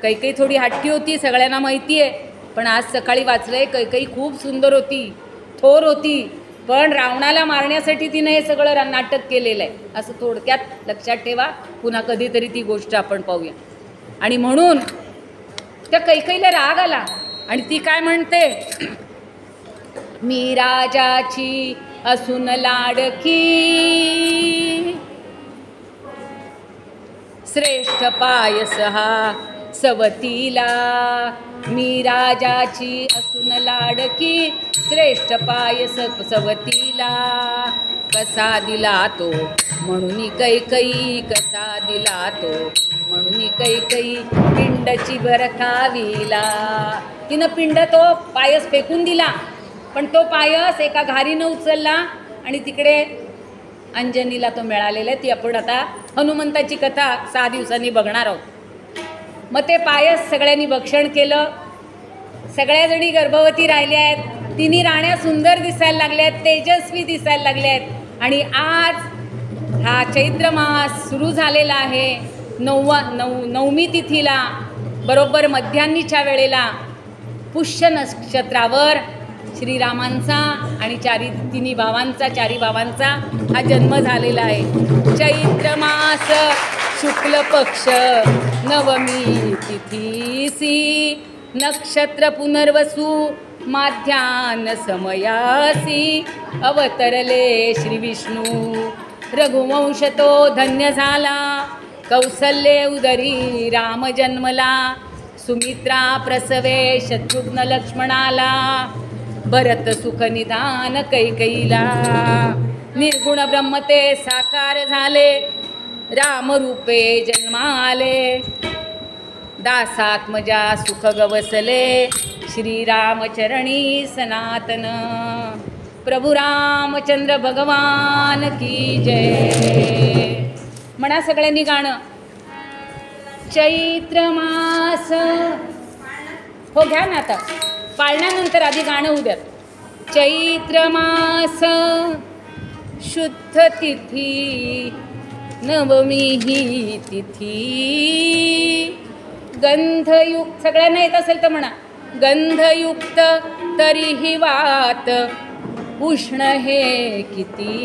कैकेयी थोडी हट्टी होती, सगळ्यांना माहिती आहे. पण आज सकाळी वाचलं आहे, कैकेयी खूप सुंदर होती, थोर होती, पण रावणाला मारण्यासाठी तिनं हे सगळं नाटक केलेलं आहे. असं थोडक्यात लक्षात ठेवा, पुन्हा कधीतरी ती गोष्ट आपण पाहूया. आणि म्हणून त्या कैकेयीला राग आला आणि ती काय म्हणते, मी राजाची असून लाडकी, श्रेष्ठ पायस हा सवतीला. मी राजाची असून लाडकी, श्रेष्ठ पायस सवतीला. कसा दिला तो म्हणून कैकेयी, कसा दिला तो म्हणून कैकेयी, पिंडची भर खावीला. तिनं पिंड तो पायस फेकून दिला, पण तो पायस एका घारीनं उचलला आणि तिकडे अंजनीला तो मिळालेला आहे. ती आपण आता हनुमंताची कथा 6 दिवसांनी बघणार आहोत. मग ते पायस सगळ्यांनी भक्षण केलं. सगळ्या जणी गर्भवती राहिल्या आहेत. तिन्ही राण्या सुंदर दिसायला लागल्या आहेत, तेजस्वी दिसायला लागल्या आहेत. आणि आज हा चैत्र मास सुरू झालेला आहे. नवमी तिथीला बरोबर मध्यान्नीच्या वेळेला पुष्य नक्षत्रावर श्रीरामांचा आणि चारी भावांचा हा जन्म झालेला आहे. चैत्र मास शुक्ल पक्ष नवमी तिथीसी नक्षत्र पुनर्वसू माध्यान समयासी अवतरले श्री विष्णू. रघुवंश तो धन्य झाला, कौसल्ये उदरी राम जन्मला. सुमित्रा प्रसवे शत्रुघ्न लक्ष्मणाला, भरत सुख निदान कैकईला. निर्गुण ब्रह्म ते साकार झाले, रामरूपे जन्माले. दासात्मजा सुख गवसले, श्रीरामचरणी सनातन. प्रभु रामचंद्र भगवान की जय. म्हणा सगळ्यांनी गाणं. चैत्र मास हो घ्या ना आता, पाळण्यानंतर आधी गाणं उद्यात. चैत्र मास शुद्ध तिथी नवमी ही तिथी. गंधयुक्त सगळ्यांना येत असेल तर म्हणा. गंधयुक्त तरीही वात उष्ण हे किती.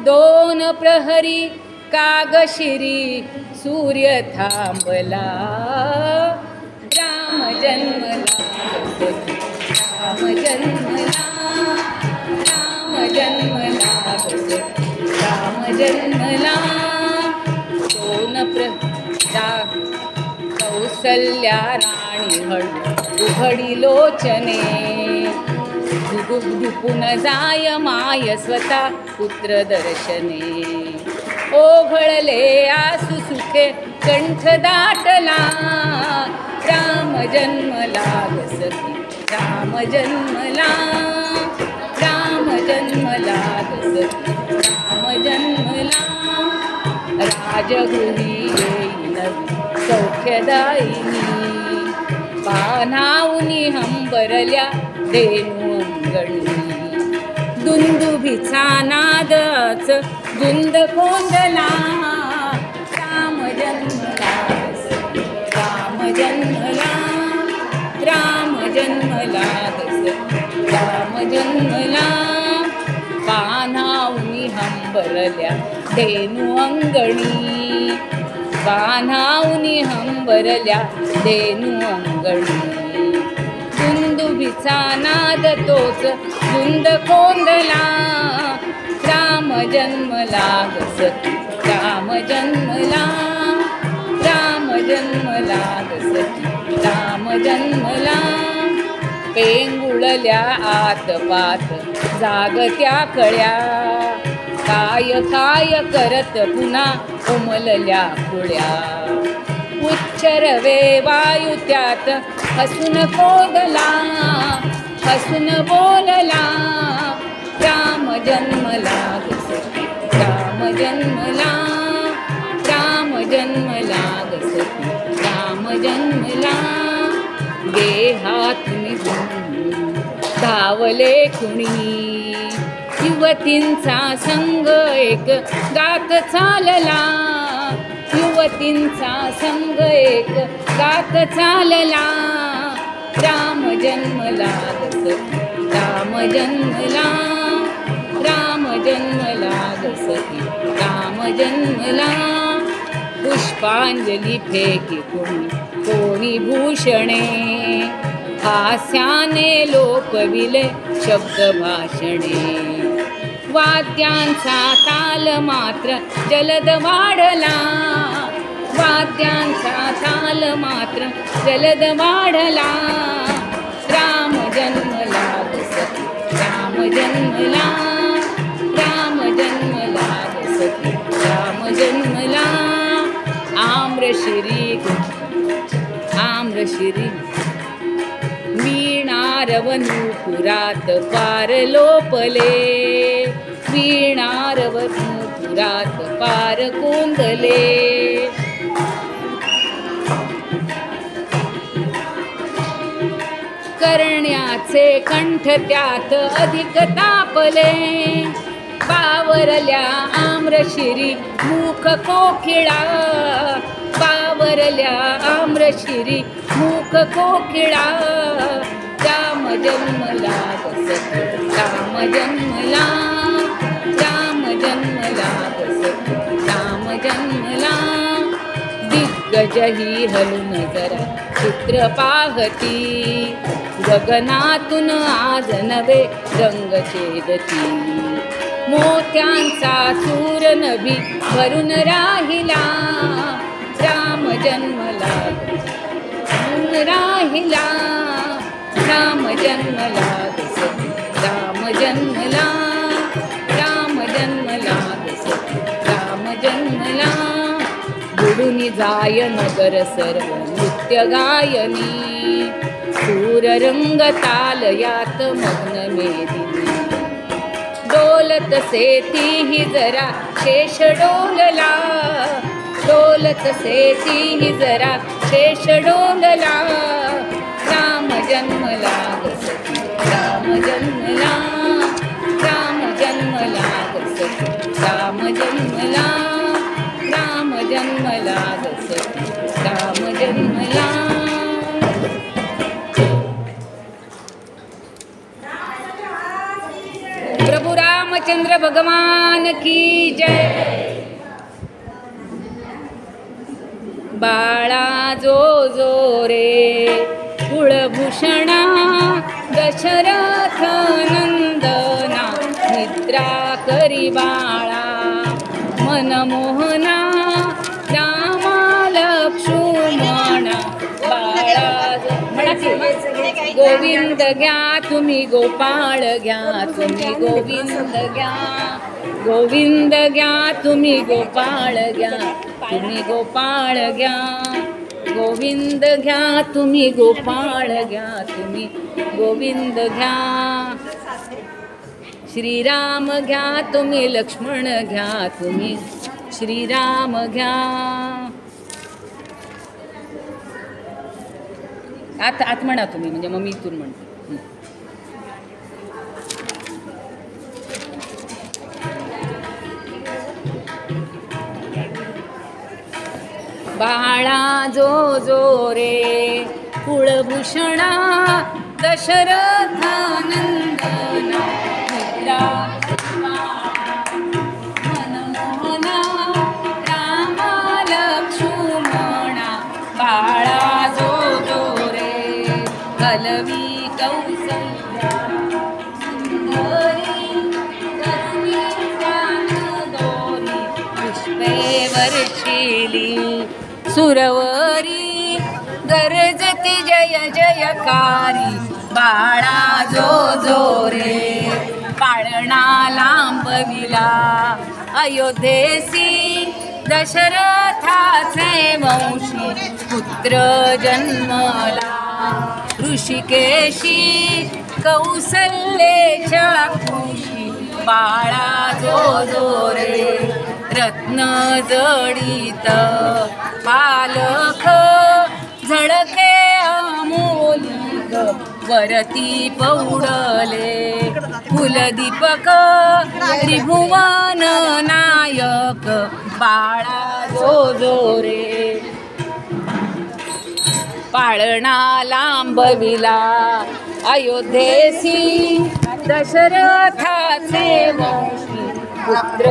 2 प्रहरी कागशिरी सूर्य थांबला. राम जन्मला, राम जन्मला, राम जन्मला, राम जन्मला. 2 कौसल्या राणी उघडी लोचने. दुपुन जाय माय स्वतः पुत्र दर्शने. ओघळले आसु सुखे कंठ दाटला. राम जन्मला सखी, राम जन्मला, राम जन्मला सखी, राम जन्मला. राजगृही येईन सौख्यदायिनी. पानावनी हंबरल्या धेनू अंगणी. दुंदुभीचा नादच दुंद कोंदला. राम जन्मला, राम जन्मला, राम जन्मला, राम जन्मला. पानावनी हंबरल्या धेनू अंगणी. पानावनी हंबरल्या धेनू अंगणी. दुंदुभीचा नाद तोच दुंद कोंदला. राम जन्मला सखी, राम जन्मला, राम जन्मला सखी, राम जन्मला. पेंगुळल्या आत पात जागत्या कळ्या. काय काय करत पुन्हा उमलल्या खुळ्या. उच्चरवे वायू त्यात हसून कोदला. हसून बोलला. राम जन्मला सखी, राम जन्मला, राम जन्मला सखी, राम जन्मला. देहात निघून धावले कुणी. युवतींचा संग एक गात चालला. युवतींचा संग एक गात चालला. राम जन्मला सखी, राम जन्मला, राम जन्मला सखी, राम जन्मला. पुष्पांजली फेकी कोणी भूषणे. हास्याने लोपविले शब्द भाषणे. वाद्यांचा ताल मात्र जलद वाढला. वाद्यांचा ताल मात्र जलद वाढला. राम जन्मला सखी, राम जन्मला, राम जन्मला सखी, राम जन्मला. आम्रशिरी आम्रशिरी वीणारवनूपुरात पार लोपले. वीणारवपुरात पार कोंदले. करण्याचे कंठ त्यात अधिक तापले. पावरल्या आम्रशिरी मुख कोकिळा. पावरल्या आम्रशिरी मुख कोकिळा. राम जन्मला बसतो राम जन्मला. राम जन्मला बसतो राम जन्मला. दिग्गज ही हलून जरा चित्र पाहती. गगनातून आज नवे रंग छेदती. मोत्यांचा चूर नभी भरून राहिला. राम जन्मला भरून राहिला. राम जन्मला राम जन्मला. राम जन्मला राम जन्मला. बुडून जाय नगर सर्व नृत्य गायनी. सूर रंग ताल यात मग्न मेदिनी. डोलत से तीही जरा शेष डोलला. डोलत से तीही जरा शेष डोलला. राम जन्मला गसती राम जन्मला. राम जन्मला गसती राम जन्मला. राम जन्मला गसती राम जन्मला. प्रभु रामचंद्र भगवान की जय. बाळा जो जो रे कुळभूषणा. दशरथ नंदना निद्रा करी बाळा. मनमोहना रामा लक्ष्मणा. बाळा गोविंद घ्या तुम्ही गोपाळ घ्या. तुम्ही गोविंद घ्या. गोविंद घ्या तुम्ही गोपाळ घ्या. तुम्ही गोपाळ घ्या. गोविंद घ्या तुम्ही गोपाळ घ्या. तुम्ही गोविंद घ्या. श्रीराम घ्या तुम्ही लक्ष्मण घ्या. तुम्ही श्रीराम घ्या. आत म्हणा तुम्ही, म्हणजे मग मी इथून म्हणते. बाळा जो जो रे कुळभूषणा. दशरथ नंदना निद्रा मनमोहना रामा लक्ष्मणा. बाळा जो जो रे कलवी कौसल्या. सुंदरी करुणी दोरी पुष्पे वर्षिली. सुरवरी गरजती जय जयकारी. बाळा जो जो रे पाळणा लांबविला. अयोध्येसी दशरथाचे वंशी पुत्र जन्मला. ऋषिकेशी कौसल्येच्या कुशी. बाळा जो जो रे रत्न जडित पालख. झळके अमोलिक वरती पौडले. कुलदीपक त्रिभुवन नायक. बाळा जो जो रे पाळणा लांबविला. अयोध्येसी दशरथाचे वंशी पुत्र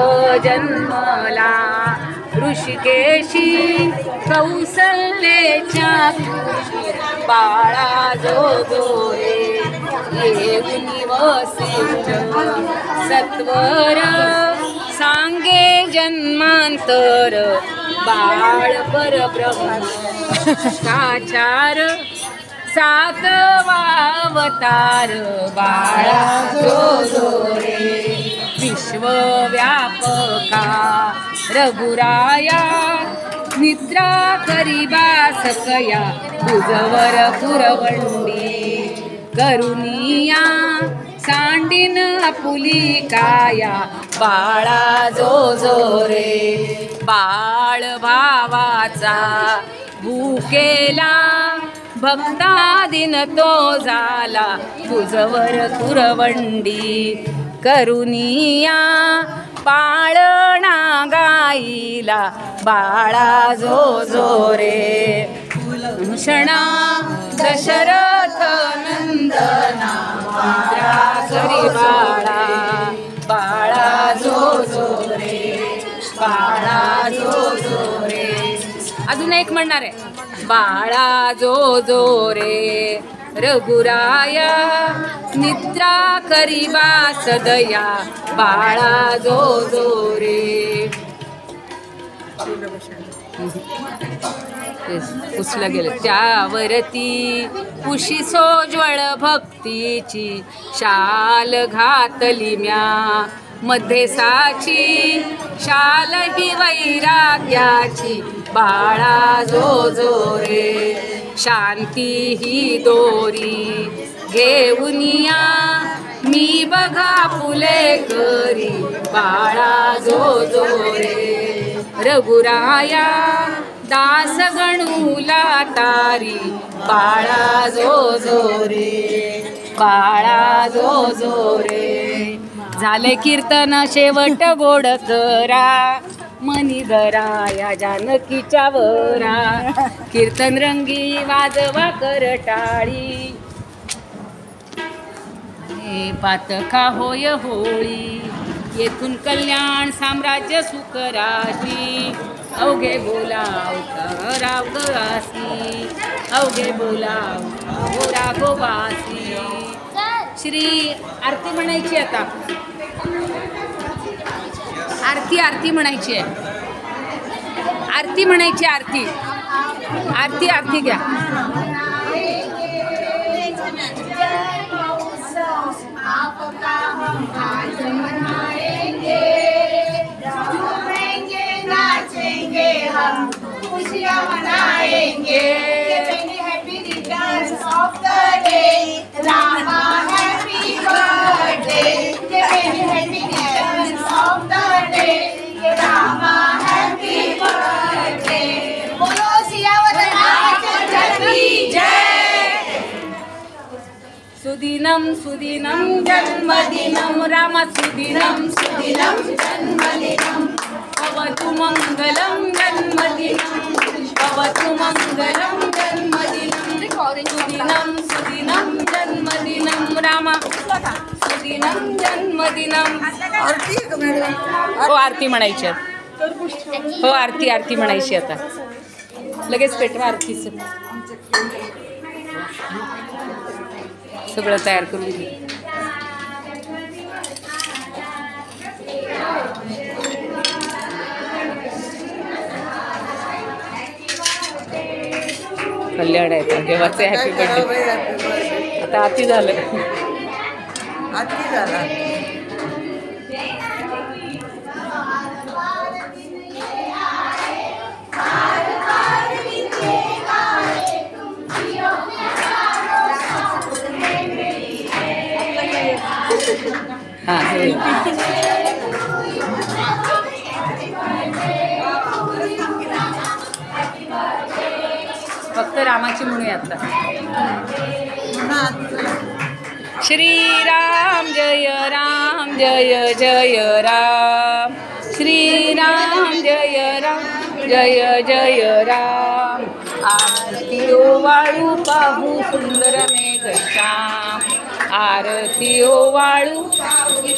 जन्मला. ऋषिकेशी कौसल्येच्या कुशी. बाळा जो जो रे येऊन वसिष्ठ सत्वर. सांगे जन्मांतर बाळ परब्रह्म. साचार सातवावतार. बाळा जो जो रे विश्वव्यापका. रघुराया निद्रा करिबा सकया. तुझवर पुरवंडी करुनिया सांडीन आपुली काया बाळा जो जो रे बाळ भावाचा भूकेला भक्ता दिन तो झाला तुझवर कुरवंडी करुनिया पाळणा गाईला बाळा जो जो रे भूषणा दशरथ नंदना करी बाळा बाळा जो जो रे बाळा जो जो रे. अजून एक म्हणणार आहे बाळा जो जो रे रघुराया निद्रा करीबा सदया बाळा जो जो रे. पुसलं गेलं त्यावरती उशी सोज्वळ भक्तीची शाल घातली म्या मध्ये साची शाल ही वैराग्याची बाळा जो जो रे शांती ही दोरी घेऊनिया मी बघा फुले करी बाळा जो जो रे रघुराया दास गणूला तारी बाळा जो जो रे बाळा जो जो रे. झाले कीर्तन शेवट गोड करा मनी धरा या जानकीच्या वरा कीर्तन रंगी वाजवा कर टाळी हे पातका होय होळी येथून कल्याण साम्राज्य सुखराशी अवघे बोला राव गवासी अवघे बोला राघोबासी. श्री आरती म्हणायची आता आरती म्हणायची आहे आरती म्हणायची आरती आरती आरती घ्या. खुशियाँ मनाएंगे happy returns of the day Rama happy birthday happy returns of the day Rama happy birthday. बोलो सियावर रामचंद्र की जय. सुदिनं सुदिनं जन्मदिनं राम सुदिनं सुदिनं जन्मदिनं भवतु मंगलं जन्मदिनं भवतु मंगलं जन्मदिनं सुदिनं सुदिनं जन्मदिनं राम सुदिनं जन्मदिनं. हो आरती म्हणायची हो आरती म्हणायची आता लगेच पेटवा आरतीचं सगळं तयार करून घे. कल्याण आहे देवाचे हॅपी बर्थडे. आता आती झालं हां फक्त रामाची म्हणूया आता. श्रीराम जय राम जय जय राम श्रीराम जय राम जय जय राम. आरती ओवाळू पाहू सुंदर मेघश्याम आरती ओवाळू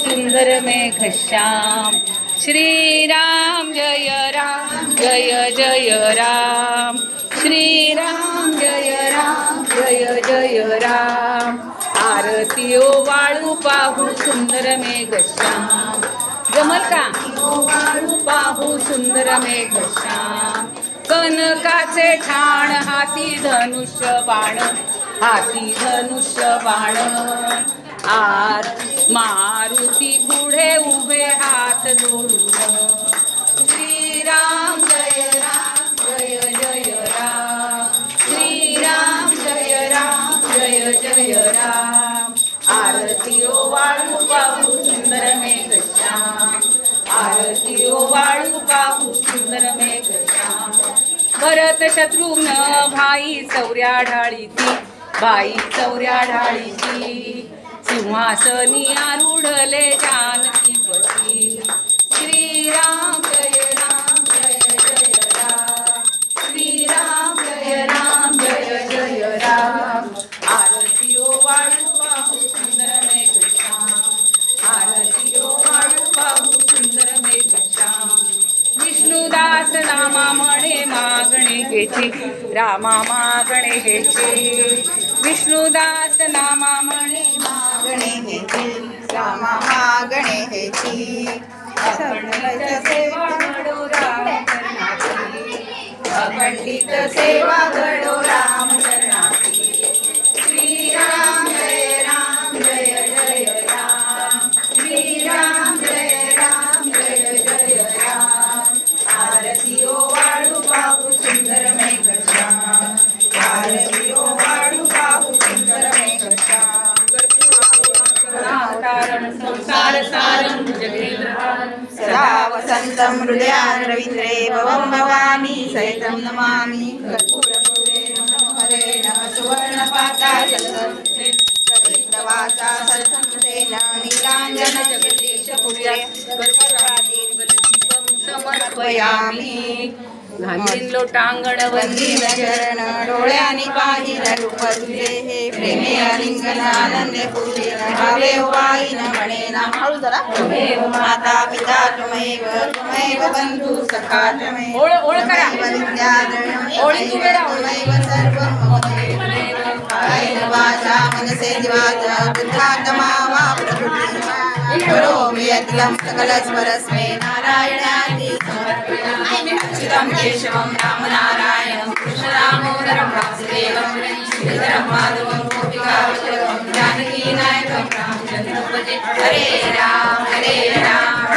सुंदर मेघश्याम. श्रीराम जय राम जय जय राम श्रीराम जय राम जय जय राम. आरती ओवाळू पाहू सुंदर मेघश्याम. जमल का ओवाळू पाहू सुंदर मेघश्याम. कनकाचे ठाण हाती धनुष्य बाण हाती धनुष्य बाण. आर मारुती पुढे उभे हात जोडून. श्रीराम जय राम जय जय राम श्रीराम जय राम जय जय राम. आरती ओ वाळू पाहू सुंदर मेघश्याम, आरती ओ वाळू पाहू सुंदर मेघश्याम. भरत शत्रुघ्न भाई चौऱ्या ढाळीची, भाई चौऱ्या ढाळीची, सिंहासनी आरूढले जानकीपती. श्रीराम जय राम जय जय राम, श्रीराम जय राम जय जय राम. आरती ओ वाळू पाहू सुंदर मेघश्याम, आरती ओ वाळू पाहू सुंदर मेघश्याम. विष्णुदास नामा म्हणे मागणे घ्यायची, रामा मागणे घ्यायची. विष्णुदास नामा म्हणे मागणे हेची, रामा मागणे हेची. अखंडित सेवा घडो राम चरणाची, अखंडित सेवा घडो राम चरणाची. श्रीराम जय राम जय जय राम, श्रीराम जय राम जय जय राम. आरती ओ वाळू पाहू सुंदर मेघश्याम, आरती ओ वाळू पाहू सुंदर मेघश्याम. तारण संसार सारं जगेंद्रहारं, सदा वसन्तं हृदयान् रवीन्द्रे भवं भवानी सहितं नमामि. कर्पूरगौरेण मनोहरेण सुवर्णपातालसं प्रदीप्तवाचा सरसंकृतेन नीलाञ्जनजगदीशपुर्ये कर्पूरादीपं समर्पयामि. घालीन लोटांगण वंदीन चरण डोळ्यानी पाहिल रूप तुझे हे प्रेमे आलिंगन आनंदे पूजे भावे वाईन म्हणेना हळू जरा त्वमेव माता पिता त्वमेव बंधू सखा त्वमेव ओळ करा. ओळी उभे राहा. त्वमेव सर्वं मम कायेन वाचा मनसेन्द्रियार्था बुद्ध्यात्मा वा प्रकृतिं करोमि यद्यं सकलस्मरस्मै नारायणाति समर्पयामि. अच्युतं केशवं रामनारायणं कृष्ण दामोदरं वासुदेवं श्रीधरं माधवं गोपिकावल्लभं जानकीनायकं रामचन्द्रं भजे. हरे राम हरे राम